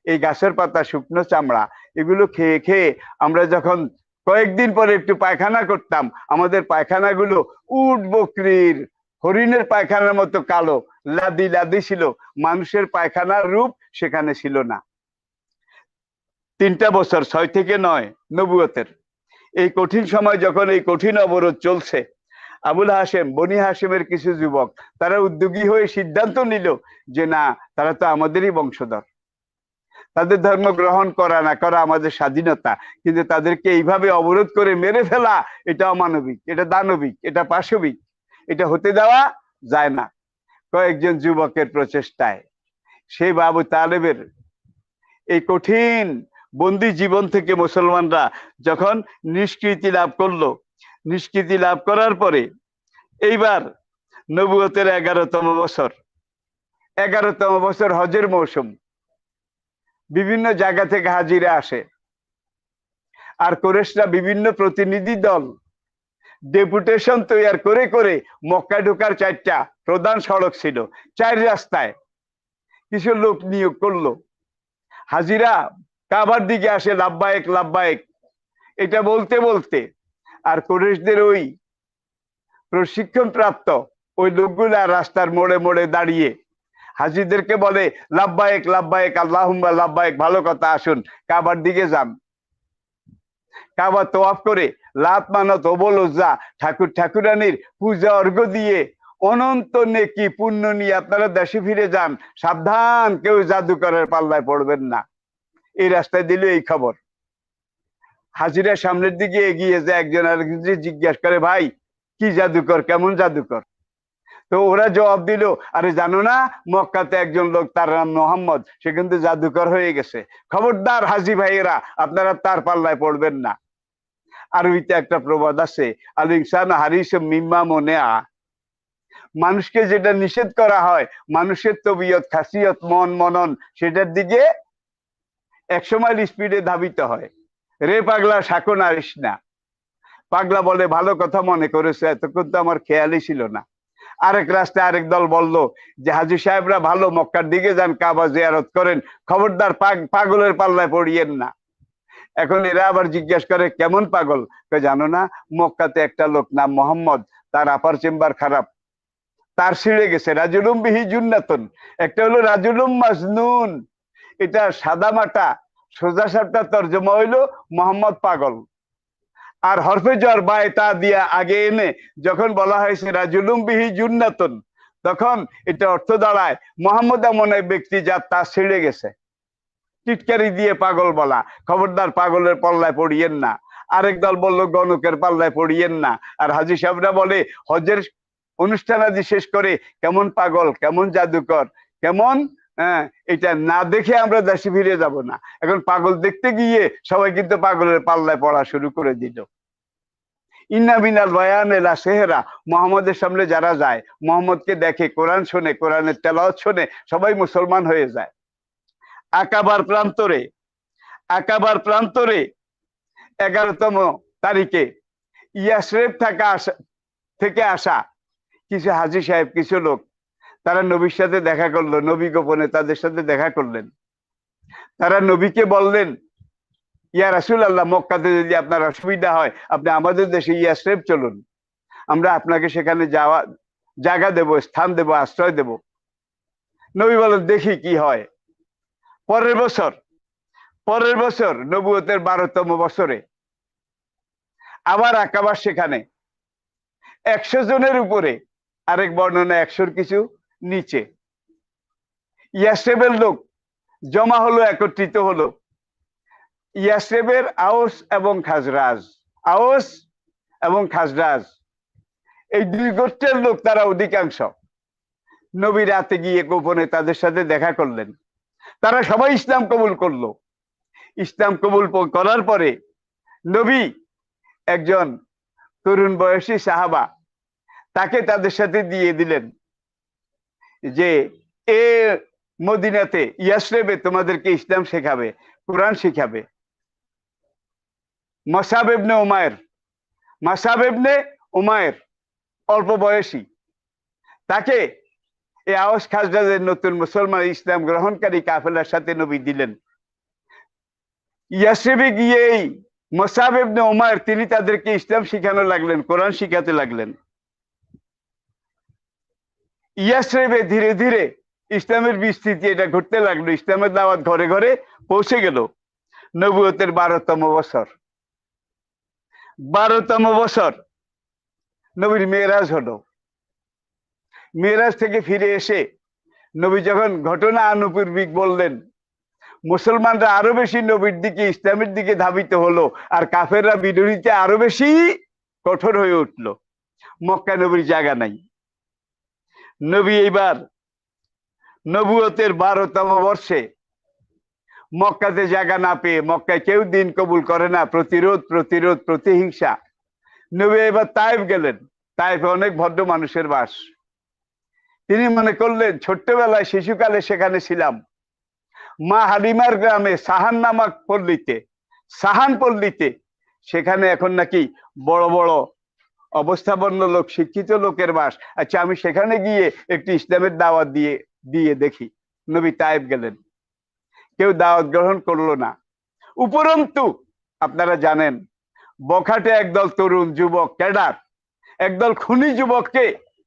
এই গাছের পাতা, শুকনো চামড়া, এগুলো খেয়ে খেয়ে আমরা যখন কয়েকদিন পরে একটু পায়খানা করতাম, আমাদের পায়খানাগুলো উট বকরির, হরিণের পায়খানার মতো কালো, লাদি লাদি ছিল। মানুষের পায়খানার রূপ সেখানে ছিল না। 3টা বছর, 6 থেকে 9 নবুয়তের এই কঠিন সময়, যখন এই কঠিন অবরোধ চলছে, আবুল হাশেম, বনি হাশেমের কিছু যুবক তারা উদ্যোগী হয়ে সিদ্ধান্ত নিল যে না, তারা তো আমাদেরই বংশধর, তাদের ধর্ম গ্রহণ করা না করা আমাদের স্বাধীনতা, কিন্তু তাদেরকে এইভাবে অবরোধ করে মেরে ফেলা এটা অমানবিক, এটা দানবিক, এটা পাশবিক, এটা হতে দেওয়া যায় না। কয়েকজন যুবকের প্রচেষ্টায় সেই আবু তালেবের এই কঠিন বন্দি জীবন থেকে মুসলমানরা যখন নিষ্কৃতি লাভ করলো, নিষ্কৃতি লাভ করার পরে এইবার নবুয়তের 11তম বছর, 11তম বছর হজের মৌসুম, বিভিন্ন জায়গা থেকে হাজিরা আসে। আর কুরাইশরা বিভিন্ন প্রতিনিধি দল, ডেপুটেশন তৈরি করে করে মক্কা ঢোকার 4টা প্রধান সড়ক ছিল, 4 রাস্তায় কিছু লোক নিয়োগ করলো। হাজিরা কাবার দিকে আসে, লাব্বায়েক লাব্বায়েক এটা বলতে বলতে। আর কুরাইশদের ওই প্রশিক্ষণ প্রাপ্ত ওই লোকগুলা রাস্তার মোড়ে মোড়ে দাঁড়িয়ে হাজিদেরকে বলে, লাব্বায়েক লাব্বায়েক আল্লাহুম্মা লাব্বায়েক, ভালো কথা, আসুন কাবার দিকে যান। কাবা তোয়াফ করে লাত মানত ওবল উজ্জা ঠাকুর ঠাকুরানির পূজা অর্ঘ্য দিয়ে অনন্ত নেকি পুণ্য নিয়ে আপনারা দেশে ফিরে যান, সাবধান কেউ জাদুকরের পাল্লায় পড়বেন না। এই রাস্তায় দিল এই খবর। হাজিরা সামনের দিকে এগিয়ে যায়, একজন আরেকজনকে জিজ্ঞাসা করে, ভাই কি জাদুকর, কেমন জাদুকর? তো ওরা জবাব দিল, আরে জানো না মক্কাতে একজন লোক, তার নাম মোহাম্মদ, সে কিন্তু জাদুকর হয়ে গেছে, খবরদার হাজি ভাইয়েরা আপনারা তার পাল্লায় পড়বেন না। আরবিতে একটা প্রবাদ আছে, আল ইনসান হারিসুম মিম্মা মুনিআ, মানুষকে যেটা নিষেধ করা হয়, মানুষের তবিয়ত, খাসিয়ত, মন, মনন সেটার দিকে 100 মাইল স্পিডে ধাবিত হয়। রে পাগলা সাকো নারিস না। পাগলা বলে ভালো কথা মনে করেছে, এতক্ষণ তো আমার খেয়ালই ছিল না। আরেক রাস্তায় আরেক দল বলল যে হাজী সাহেবরা ভালো, মক্কার দিকে যান, কাবা জিয়ারত করেন, খবরদার পাগলের পাল্লায় পড়িয়েন না। এখন এরা আবার জিজ্ঞেস করে কেমন পাগল? জানো না, মক্কাতে একটা লোক নাম মোহাম্মদ, তার আপার চেম্বার খারাপ, তার ছিঁড়ে গেছে। রাজুলুম বিহি জুন্নাতুন, একটা হলো রাজুলুম মাজনুন, এটা সাদা মাটা সোজা সাপটা তর্জমা হইলো মোহাম্মদ পাগল। আর হরফে জর বায় তা দিয়া আগে এনে যখন বলা হয়েছে রাজুলুম বিহি জুন্নাতুন, তখন এটা অর্থ দাঁড়ায় মোহাম্মদ এমন এক ব্যক্তি যার তা ছিঁড়ে গেছে। টিটকারি দিয়ে পাগল বলা, খবরদার পাগলের পাল্লায় পড়িয়েন না। আরেক দল বলল গণকের পাল্লায় পড়িয়েন না। আর হাজী সাহেবরা বলে হজের অনুষ্ঠানাদি শেষ করে কেমন পাগল, কেমন জাদুকর, কেমন, হ্যাঁ, এটা না দেখে আমরা দেশে ফিরে যাব না। এখন পাগল দেখতে গিয়ে সবাই কিন্তু পাগলের পাল্লায় পড়া শুরু করে দিল। ইন্না মিনাল বায়ানে লা সেহরা, মোহাম্মদের সামনে যারা যায়, মোহাম্মদকে দেখে, কোরআন শোনে, কোরআনের তেলাওয়াত শোনে, সবাই মুসলমান হয়ে যায়। আকাবার প্রান্তরে 11তম তারিখে ইয়াসরিব থেকে আসা কিছু হাজী সাহেব, কিছু লোক, তারা নবীর সাথে দেখা করলো, নবী গোপনে তাদের সাথে দেখা করলেন। তারা নবীকে বললেন, ইয়া রাসূলুল্লাহ, মক্কাতে যদি আপনার অসুবিধা হয় আপনি আমাদের দেশে ইয়াসরিব চলুন, আমরা আপনাকে সেখানে যাওয়া জায়গা দেব, স্থান দেব, আশ্রয় দেব। নবী বলেন দেখি কি হয়। পরের বছর নবুয়তের 12তম বছরে আবার আকাবার সেখানে 100 জনের উপরে, আরেক বর্ণনা 100-র কিছু নিচে, ইয়াসরিবের লোক জমা হলো, একত্রিত হলো। ইয়াসরিবের আওস এবং খাজরাজ এই দুই গোত্রের লোক, তারা অধিকাংশ। নবী রাতে গিয়ে গোপনে তাদের সাথে দেখা করলেন। তারা সবাই ইসলাম কবুল করলো। ইসলাম কবুল করার পরে নবী একজন তরুণ বয়সী সাহাবা, তাকে তাদের সাথে দিয়ে দিলেন যে এ মদিনাতে, ইয়াসরিবে তোমাদেরকে ইসলাম শেখাবে, কোরআন শেখাবে। মাসআব ইবনে উমায়ের অল্প বয়সী, তাকে এই আওস খাজরাজের নতুন মুসলমান ইসলাম গ্রহণকারী কাফেলার সাথে নবী দিলেন। ইয়াসরিবে গিয়েই মাসআব ইবনে উমায়ের তিনি তাদেরকে ইসলাম শিখানো লাগলেন, কোরআন শিখাতে লাগলেন। ইয়াসরিবে ধীরে ধীরে ইসলামের বিস্তৃতি এটা ঘটতে লাগলো, ইসলামের দাওয়াত ঘরে ঘরে পৌঁছে গেল। নবুয়তের 12তম বছর নবীর মেরাজ হলো। মেরাজ থেকে ফিরে এসে নবী যখন ঘটনা আনুপূর্বিক বললেন, মুসলমানরা আরো বেশি নবীর দিকে, ইসলামের দিকে ধাবিত হলো, আর কাফেররা বিরোধিতা আরো বেশি কঠোর হয়ে উঠলো। মক্কা নবীর জায়গা নাই। নবী এইবার নবুয়তের 12তম বর্ষে মক্কাতে জায়গা না পেয়ে, মক্কায় কেউ দিন কবুল করে না, প্রতিহিংসা, নবী এবার তায়েফ গেলেন। তায়েফে অনেক ভদ্র মানুষের বাস। তিনি মনে করলেন ছোট্টবেলায় শিশুকালে সেখানে ছিলাম, মা হালিমার গ্রামে সাহান পল্লীতে, সেখানে এখন নাকি বড় বড় অবস্থাপন্ন লোক, শিক্ষিত লোকের বাস। আচ্ছা, আমি সেখানে গিয়ে একটি ইসলামের দাওয়াত দিয়ে দেখি। নবী তায়েফ গেলেন, কেউ দাওয়াত গ্রহণ করলো না। উপরন্তু আপনারা জানেন, বখাটে একদল তরুণ যুবক ক্যাডার, একদল খুনি যুবককে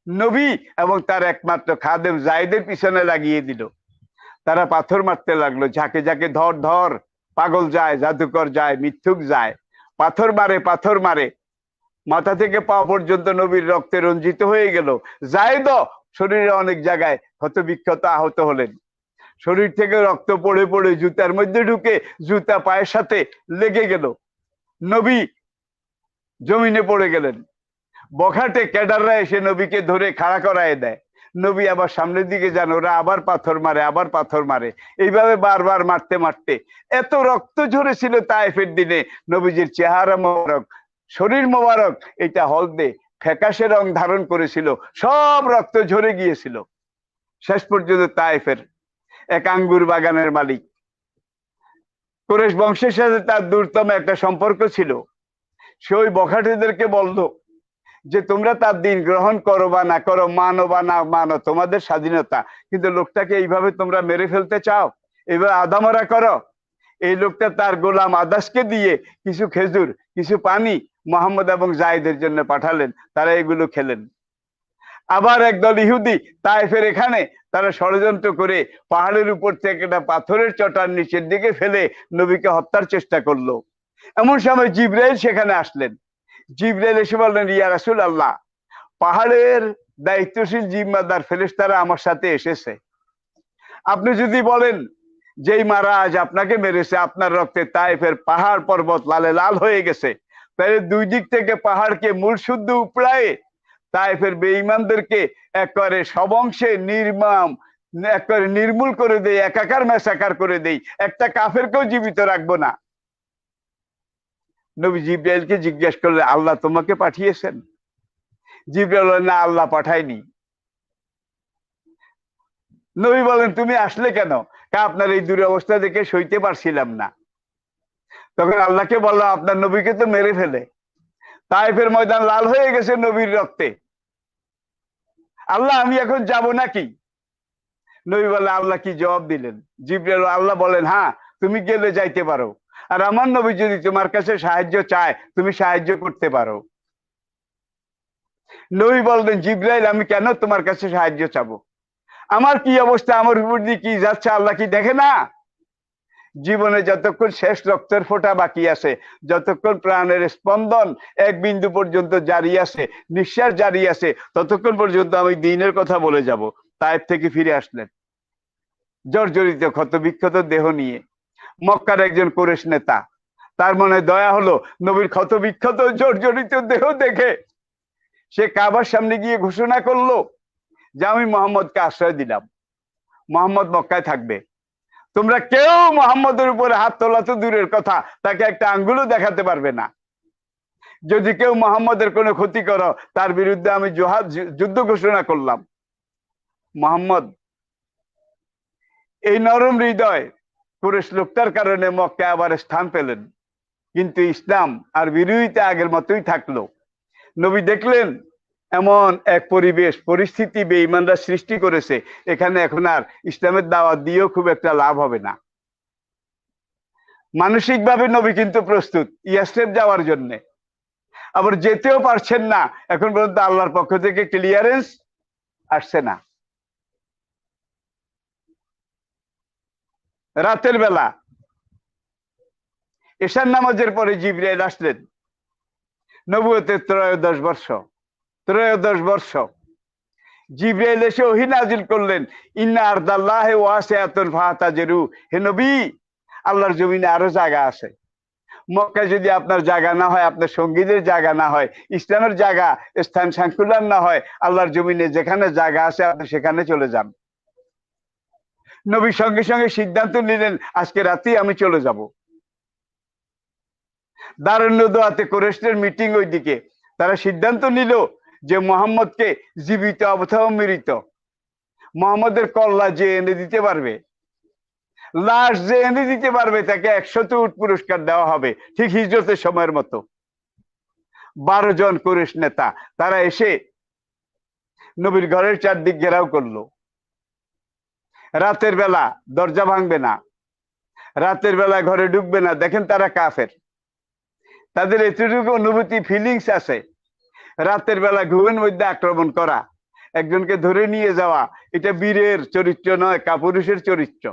নবী এবং তার একমাত্র খাদেম যায়েদের পিছনে লাগিয়ে দিল। তারা পাথর মারতে লাগলো, ঝাঁকে ঝাঁকে ধর, পাগল যায়, জাদুকর যায়, মিথ্যুক যায়, পাথর মারে, মাথা থেকে পা পর্যন্ত নবীর রক্তে রঞ্জিত হয়ে গেল। যায়েদ শরীরে অনেক জায়গায় ক্ষতবিক্ষত আহত হলেন। শরীর থেকে রক্ত পড়ে জুতার মধ্যে ঢুকে জুতা পায়ের সাথে লেগে গেল। নবী জমিনে পড়ে গেলেন। বখাটে ক্যাডাররা এসে নবীকে ধরে খাড়া করায় দেয়। নবী আবার সামনের দিকে যান, ওরা আবার পাথর মারে। এইভাবে বারবার মারতে এত রক্ত ঝরেছিল তায়েফের দিনে। নবীজির চেহারা মোবারক, শরীর মোবারক, এটা হলদে ফ্যাকাশে রং ধারণ করেছিল, সব রক্ত ঝরে গিয়েছিল। শেষ পর্যন্ত তায়েফের এক আঙ্গুর বাগানের মালিক কুরাইশ বংশের সাথে তার দূরতম একটা সম্পর্ক ছিল। সে ওই বখাটেদেরকে বললো যে তোমরা তার দিন গ্রহণ করো বা না করো, মানো বা না মানো, তোমাদের স্বাধীনতা, কিন্তু লোকটাকে এইভাবে তোমরা মেরে ফেলতে চাও, এবার আদামরা করো। এই লোকটা তার গোলাম আদাসকে দিয়ে কিছু খেজুর, কিছু পানি মোহাম্মদ এবং জায়েদের জন্য পাঠালেন, তারা এগুলো খেলেন। আবার একদল ইহুদি তায়েফের এখানে তারা ষড়যন্ত্র করে পাহাড়ের উপর থেকে একটা পাথরের চটার নিচের দিকে ফেলে নবীকে হত্যার চেষ্টা করলো। এমন সময় জিবরাইল সেখানে আসলেন। জিবরাইল এসে বললেন, ইয়া রাসূলুল্লাহ, পাহাড়ের দায়িত্বশীল জিম্মাদার ফেরেশতারা আমার সাথে এসেছে। আপনি যদি বলেন যেই মারা আজ আপনাকে মেরেছে, আপনার রক্তে তায়েফের পাহাড় পর্বত লালে লাল হয়ে গেছে, তাহলে দুই দিক থেকে পাহাড়কে মূল শুদ্ধ উপড়ায়ে তায়েফের বেঈমানদেরকে একবারে সবংশে একবারে নির্মূল করে দেই, একাকার মেসাকার করে দেই, একটা কাফেরকেও জীবিত রাখবো না। নবী জিবরাইলকে জিজ্ঞেস করলে, আল্লাহ তোমাকে পাঠিয়েছেন? জিবরাইল বলেন, না, আল্লাহ পাঠায়নি। নবী বলেন, তুমি আসলে কেন? আপনার এই দুরবস্থা দেখে সইতে পারছিলাম না। তখন আল্লাহকে বললাম, আপনার নবীকে তো মেরে ফেলে তায়েফের ময়দান লাল হয়ে গেছে নবীর রক্তে, আল্লাহ আমি এখন যাব নাকি? নবী বলে, আল্লাহ কি জবাব দিলেন? জিবরাইল, আল্লাহ বলেন, হ্যাঁ, তুমি গেলে যাইতে পারো, আর আমার নবী যদি তোমার কাছে সাহায্য চায় তুমি সাহায্য করতে পারো। নবী বললেন, জিবরাইল, আমি কেন তোমার কাছে সাহায্য চাবো? আমার কি অবস্থা, আমার উপর দিয়ে কি যাচ্ছে আল্লাহ কি দেখে না? জীবনে যতক্ষণ শেষ রক্তের ফোঁটা বাকি আছে, যতক্ষণ প্রাণের স্পন্দন এক বিন্দু পর্যন্ত জারি আছে, নিঃশ্বাস জারি আছে, ততক্ষণ পর্যন্ত আমি দ্বীনের কথা বলে যাব। তায়েফ থেকে ফিরে আসলেন জর্জরিত ক্ষত বিক্ষত দেহ নিয়ে। মক্কার একজন কুরাইশ নেতা, তার মনে দয়া হলো নবীর ক্ষত বিক্ষত জর্জরিত দেহ দেখে। সে কাবার সামনে গিয়ে ঘোষণা করলো যে আমি মোহাম্মদকে আশ্রয় দিলাম, মোহাম্মদ মক্কায় থাকবে, তোমরা কেউ মোহাম্মদের উপরে হাত তোলা তো দূরের কথা, তাকে একটা আঙ্গুলও দেখাতে পারবে না। যদি কেউ মোহাম্মদের কোনো ক্ষতি করো, তার বিরুদ্ধে আমি যুদ্ধ ঘোষণা করলাম। মোহাম্মদ এই নরম হৃদয় কুরাইশ লোকটার কারণে মক্কায় আবার স্থান পেলেন, কিন্তু ইসলাম আর বিরোধিতা আগের মতোই থাকলো। নবী দেখলেন এমন এক পরিস্থিতি বেঈমানরা সৃষ্টি করেছে, এখানে এখন আর ইসলামের দাওয়াত দিয়েও খুব একটা লাভ হবে না। মানসিকভাবে নবী কিন্তু প্রস্তুত ইয়াসরিব যাওয়ার জন্য, আবার যেতেও পারছেন না, এখন পর্যন্ত আল্লাহর পক্ষ থেকে ক্লিয়ারেন্স আসছে না। রাতের বেলা এশার নামাজের পরে জিবরাইল আসলেন। নবুয়তের ত্রয়োদশ বর্ষ জিবরাইল এসে ওহী নাজিল করলেন, ইন্না আরদাল্লাহি ওয়াসিআতুন ফাতাজিরু, হে নবী, আল্লাহর জমিনে আরো জায়গা আছে। মক্কায় যদি আপনার জায়গা না হয়, আপনার সঙ্গীদের জায়গা না হয়, ইসলামের জায়গা স্থান সাংকুলার না হয়, আল্লাহর জমিনে যেখানে জায়গা আছে আপনি সেখানে চলে যান। নবী সঙ্গে সঙ্গে সিদ্ধান্ত নিলেন, আজকে রাতেই আমি চলে যাব। দারুন নদওয়াতে কুরাইশদের মিটিং ওইদিকে, তারা সিদ্ধান্ত নিল যে মোহাম্মদকে জীবিত অথবা মৃত, মোহাম্মদের কল্লা যে এনে দিতে পারবে, লাশ যে এনে দিতে পারবে, তাকে 100 উট পুরস্কার দেওয়া হবে, ঠিক হিজরতের সময়ের মতো। 12 জন কুরাইশ নেতা তারা এসে নবীর ঘরের চারদিক ঘেরাও করলো। রাতের বেলা দরজা ভাঙবে না, রাতের বেলা ঘরে ঢুকবে না। দেখেন তারা কাফের, তাদের এতটুকু অনুভূতি ফিলিংস আছে। রাতের বেলা ঘুমের মধ্যে আক্রমণ করা, একজনকে ধরে নিয়ে যাওয়া, এটা বীরের চরিত্র নয়, কাপুরুষের চরিত্র।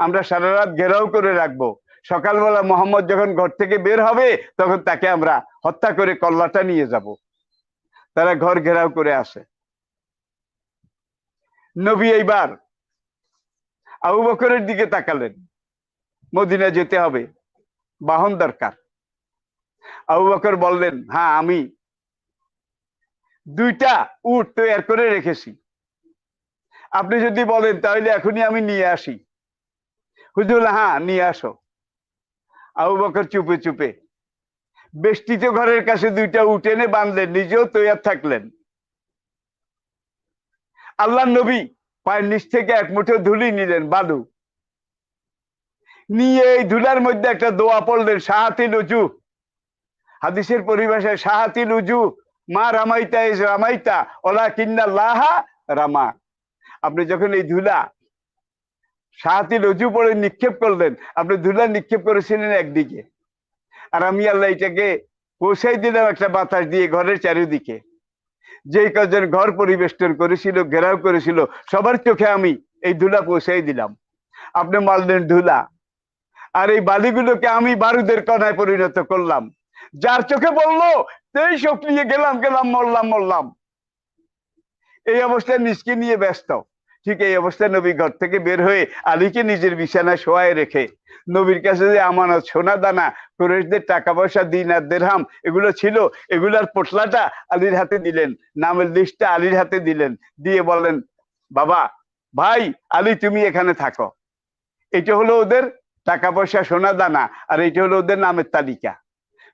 আমরা সারা রাত ঘেরাও করে রাখবো, সকালবেলা মোহাম্মদ যখন ঘর থেকে বের হবে তখন তাকে আমরা হত্যা করে কল্লাটা নিয়ে যাব। তারা ঘর ঘেরাও করে আসে। নবী এইবার আবু বকরের দিকে তাকালেন, মদিনা যেতে হবে, বাহন দরকার। আবু বকর বললেন, হ্যাঁ, আমি 2টা উট তৈরি করে রেখেছি, আপনি যদি বলেন তাহলে এখনই আমি নিয়ে আসি। হুজুর, হ্যাঁ, নিয়ে আসো। আবু বকর চুপে চুপে বেষ্টিত ঘরের কাছে 2টা উট এনে বাঁধলেন, নিজেও তৈয়ার থাকলেন। আল্লাহ নবী পায়ের নিচ থেকে এক মুঠো ধুলি নিলেন, বালু, নিয়ে এই ধুলার মধ্যে একটা দোয়া পড়লেন, শাহাতিল উজু। হাদিসের পরিভাষায় শাহাতিল উজু, মা রামাইতা ইজ রামাইতা ওয়ালাকিন্নাল্লাহা রামা। আপনি যখন এই ধুলা শাহাতিল উজু পড়ে নিক্ষেপ করলেন, আপনি ধুলা নিক্ষেপ করেছিলেন একদিকে, আর আমি আল্লাহ এটাকে পৌঁছাই দিলাম একটা বাতাস দিয়ে ঘরের চারিদিকে। যেই কজন ঘর পরিবেষ্টন করেছিল, ঘেরাও করেছিল, সবার চোখে আমি এই ধুলা পৌঁছাই দিলাম। আপনি মারলেন ধুলা, আর এই বালিগুলোকে আমি বারুদের কণায় পরিণত করলাম। যার চোখে বললো সেই সব নিয়ে গেলাম গেলাম, মরলাম মরলাম। এই অবস্থায় নিজকে নিয়ে ব্যস্ত। ঠিক এই অবস্থায় নবী ঘর থেকে বের হয়ে আলীকে নিজের বিছানায় শোয়ায় রেখে, নবীর কাছে যে আমানত সোনা দানা, কুরাইশদের টাকা পয়সা, দিনার দিরহাম এগুলো ছিল, এগুলার পোটলাটা আলীর হাতে দিলেন, নামের লিস্টটা আলীর হাতে দিলেন, দিয়ে বললেন, বাবা, ভাই আলী, তুমি এখানে থাকো। এটা হলো ওদের টাকা পয়সা, সোনা দানা, আর এটা হলো ওদের নামের তালিকা।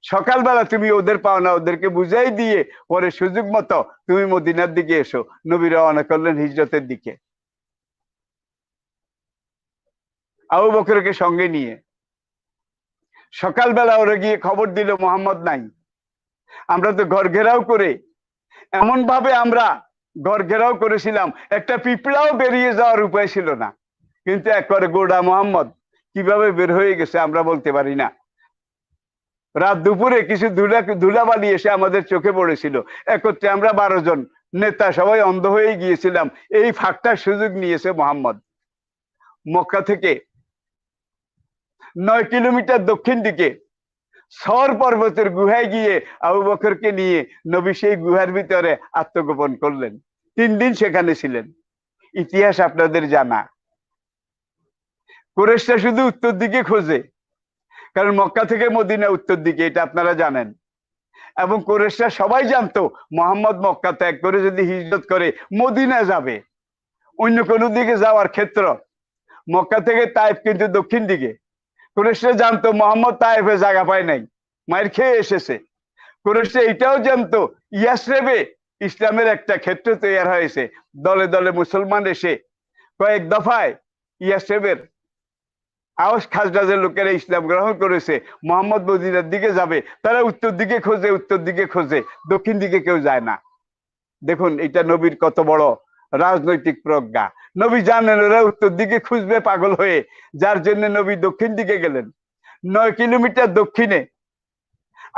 সকালবেলা তুমি ওদের পাওনা ওদেরকে বুঝাই দিয়ে পরে সুযোগ মতো তুমি মদিনার দিকে এসো। নবী রওনা করলেন হিজরতের দিকে, আবু বকরকে সঙ্গে নিয়ে। সকালবেলা ওরা গিয়ে খবর দিল মোহাম্মদ নাই। আমরা তো ঘর ঘেরাও করে, এমন ভাবে আমরা ঘর ঘেরাও করেছিলাম, একটা পিঁপড়াও বেরিয়ে যাওয়ার উপায় ছিল না। কিন্তু একবারে গোড়া মোহাম্মদ কিভাবে বের হয়ে গেছে আমরা বলতে পারি না। রাত দুপুরে কিছু ধুলাবালি এসে আমাদের চোখে পড়েছিল। একত্রে আমরা 12 জন নেতা সবাই অন্ধ হয়ে গিয়েছিলাম। এই ফাঁকটার সুযোগ নিয়েছে মোহাম্মদ। মক্কা থেকে 9 কিলোমিটার দক্ষিণ দিকে সর পর্বতের গুহায় গিয়ে আবু বকরকে নিয়ে নবী সেই গুহার ভিতরে আত্মগোপন করলেন। 3 দিন সেখানে ছিলেন। ইতিহাস আপনাদের জানা। কুরাইশরা শুধু উত্তর দিকে খোঁজে, কারণ মক্কা থেকে মদিনা উত্তর দিকে, এটা আপনারা জানেন। এবং কুরাইশরা সবাই জানতো মোহাম্মদ মক্কা ত্যাগ করে যদি হিজরত করে মদিনা যাবে, অন্য কোনো দিকে যাওয়ার ক্ষেত্র। মক্কা থেকে তাইফ কিন্তু দক্ষিণ দিকে। কুরাইশরা জানতো মোহাম্মদ তাইফে জায়গা পায় নাই, মায়ের খেয়ে এসেছে। কুরাইশরা এটাও জানতো ইয়াসরেবে ইসলামের একটা ক্ষেত্র তৈরি হয়েছে। দলে দলে মুসলমান এসে কয়েক দফায় ইয়াসরেবের আওস খাজরাজের লোকেরা ইসলাম গ্রহণ করেছে। মোহাম্মদ মদিনার দিকে যাবে, তারা উত্তর দিকে খোঁজে, উত্তর দিকে খোঁজে, দক্ষিণ দিকে কেউ যায় না। দেখুন এটা নবীর কত বড় রাজনৈতিক প্রজ্ঞা। নবী জানেন ওরা উত্তর দিকে খুঁজবে পাগল হয়ে, যার জন্য নবী দক্ষিণ দিকে গেলেন। 9 কিলোমিটার দক্ষিণে,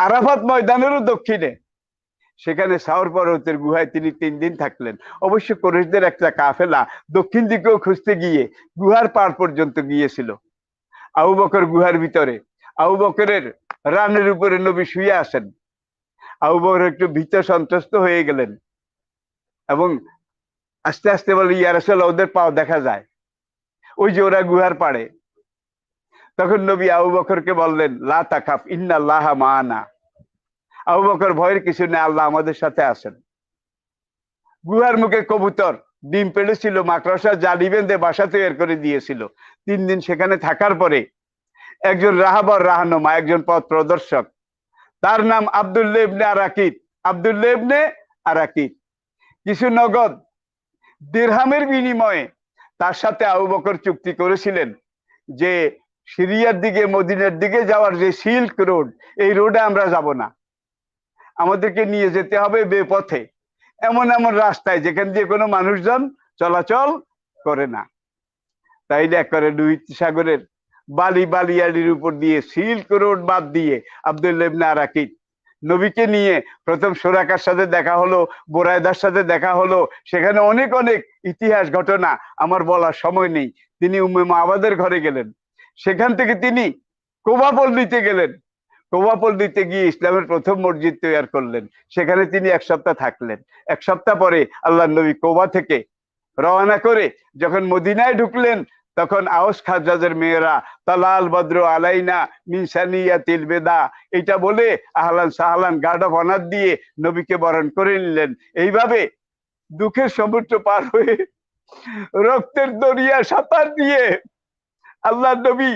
আরাফাত ময়দানেরও দক্ষিণে, সেখানে সাওর পর্বতের গুহায় তিনি 3 দিন থাকলেন। অবশ্য কুরাইশদের একটা কাফেলা দক্ষিণ দিকেও খুঁজতে গিয়ে গুহার পার পর্যন্ত গিয়েছিল। আবু বকর গুহার ভিতরে, আবু বকরের রানের উপরে নবী শুয়ে আসেন। আবু বকর একটু ভীত সন্ত্রস্ত হয়ে গেলেন এবং আস্তে আস্তে বলে, ইয়া রাসূলুল্লাহ, ওদের পাও দেখা যায়, ওই যে ওরা গুহার পাড়ে। তখন নবী আবু বকরকে বললেন, লা তাখাফ ইন্নাল্লাহা মাআনা। আবু বকর, ভয়ের কিছু নেই, আল্লাহ আমাদের সাথে আছেন। গুহার মুখে কবুতর ডিম পেড়েছিল, মাকড়সা জালি বেঁধে বাসা তৈরি করে দিয়েছিল। 3 দিন সেখানে থাকার পরে একজন রাহাবর রাহনুমা, একজন পথ প্রদর্শক, তার নাম আব্দুল্লাহ ইবনে আরাকিত। আব্দুল্লাহ ইবনে আরাকিত কিছু নগদ দিরহামের বিনিময়ে তার সাথে আবু বকর চুক্তি করেছিলেন যে সিরিয়ার দিকে, মদিনার দিকে যাওয়ার যে সিল্ক রোড, এই রোডে আমরা যাব না, আমাদেরকে নিয়ে যেতে হবে বেপথে, এমন এমন রাস্তায় যেখান দিয়ে কোনো মানুষজন চলাচল করে না। তাইলে একবারে লোহিত সাগরের বালি বালিয়ালির উপর দিয়ে সিল্ক রোড বাদ দিয়ে আব্দুল্লাহ ইবনে আরাকিত নবীকে নিয়ে প্রথম সুরাকার সাথে দেখা হলো, বোরায়দার সাথে দেখা হলো। সেখানে অনেক অনেক ইতিহাস ঘটনা আমার বলার সময় নেই। তিনি উম্মে মাবাদের ঘরে গেলেন, সেখান থেকে তিনি কোবা পল্লীতে গেলেন। কোবা পল্লীতে গিয়ে ইসলামের প্রথম মসজিদ তৈরি করলেন। সেখানে তিনি 1 সপ্তাহ থাকলেন। 1 সপ্তাহ পরে আল্লাহ নবী কোবা থেকে রওনা করে যখন মদিনায় ঢুকলেন, তখন আওস খাজরাজের মেয়েরা তালাল বদ্র আলাইনা মিন সানিয়াতিল বেদা এটা বলে আহলান সাহলান গার্ড অফ অনার দিয়ে নবীকে বরণ করে নিলেন। এইভাবে দুঃখের সমুদ্র পার হয়ে, রক্তের দরিয়া সাঁতার দিয়ে আল্লাহ নবী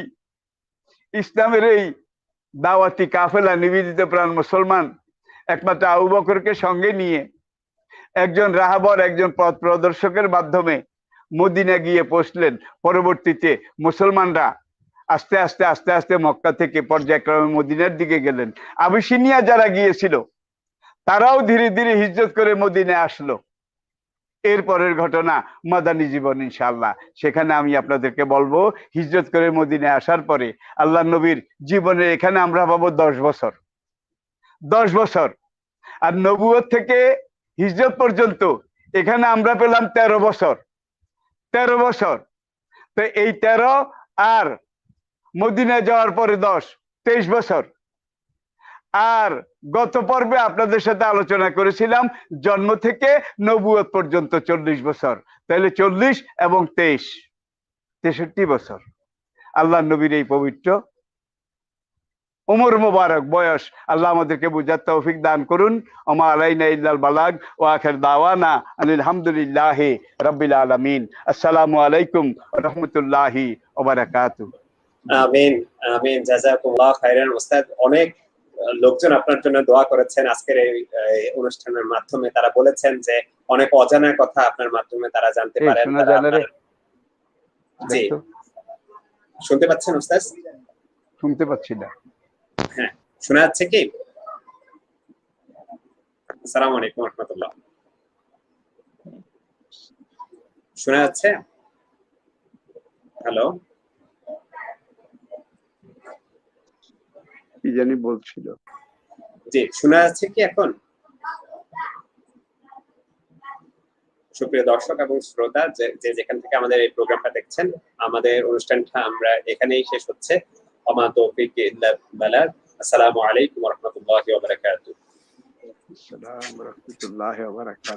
ইসলামের এই দাওয়াতি কাফেলা, নিবেদিত প্রাণ মুসলমান একমাত্র আবু বকরকে সঙ্গে নিয়ে একজন রাহাবর, একজন পথ প্রদর্শকের মাধ্যমে মদিনা গিয়ে পৌঁছলেন। পরবর্তীতে মুসলমানরা আস্তে আস্তে আস্তে আস্তে মক্কা থেকে পর্যায়ক্রমে মদিনার দিকে গেলেন। আবিসিনিয়া যারা গিয়েছিল তারাও ধীরে ধীরে হিজরত করে মদিনায় আসলো। এরপরের ঘটনা মাদানী জীবন ইনশাআল্লাহ, সেখানে আমি আপনাদেরকে বলবো। হিজরত করে মদিনায় আসার পরে আল্লাহ নবীর জীবনে এখানে আমরা পাবো 10 বছর, 10 বছর। আর নবুয়ত থেকে হিজরত পর্যন্ত এখানে আমরা পেলাম 13 বছর, 13 বছর। তো এই 13 আর মদিনায় যাওয়ার পরে 10, 23 বছর। আর গত পর্বে আপনাদের সাথে আলোচনা করেছিলাম জন্ম থেকে নবুয়ত পর্যন্ত 40 বছর। তাহলে 40 এবং 23, 63 বছর আল্লাহ নবীর এই পবিত্র উমর মোবারক বয়স। আল্লাহ আমাদেরকে বুঝার তৌফিক দান করুন। ওমা আলাইনা ইল্লাল বালাগ ওয়া আখির দাওয়ানা আনিল হামদুলিল্লাহি রাব্বিল আলামিন। আসসালামু আলাইকুম ওয়া রাহমাতুল্লাহি ওয়া বারাকাতুহু। আমিন আমিন, জাযাকুমুল্লাহ খাইরান। ওস্তাদ, অনেক লোকজন আপনার জন্য দোয়া করেছেন আজকের এই অনুষ্ঠানের মাধ্যমে। তারা বলেছেন যে অনেক অজানা কথা আপনার মাধ্যমে তারা জানতে পারেন। জি, শুনতে পাচ্ছেন ওস্তাদ? শুনতে পাচ্ছি না। হ্যাঁ, শোনা যাচ্ছে কি? আসসালামু আলাইকুম ওয়া রাহমাতুল্লাহ। শোনা যাচ্ছে? হ্যালো, কি জানি বলছিল। জি, শোনা যাচ্ছে কি এখন? সুপ্রিয় দর্শক এবং শ্রোতা, যে যেখান থেকে আমাদের এই প্রোগ্রামটা দেখছেন, আমাদের অনুষ্ঠানটা আমরা এখানেই শেষ হচ্ছে। ওমা তৌফিক ইল্লা বিল্লাহ। আসসালামু আলাইকুম ওয়া রাহমাতুল্লাহি ওয়া বারাকাতুহু। আসসালামু আলাইকুম ওয়া রাহমাতুল্লাহি ওয়া বারাকাতুহু।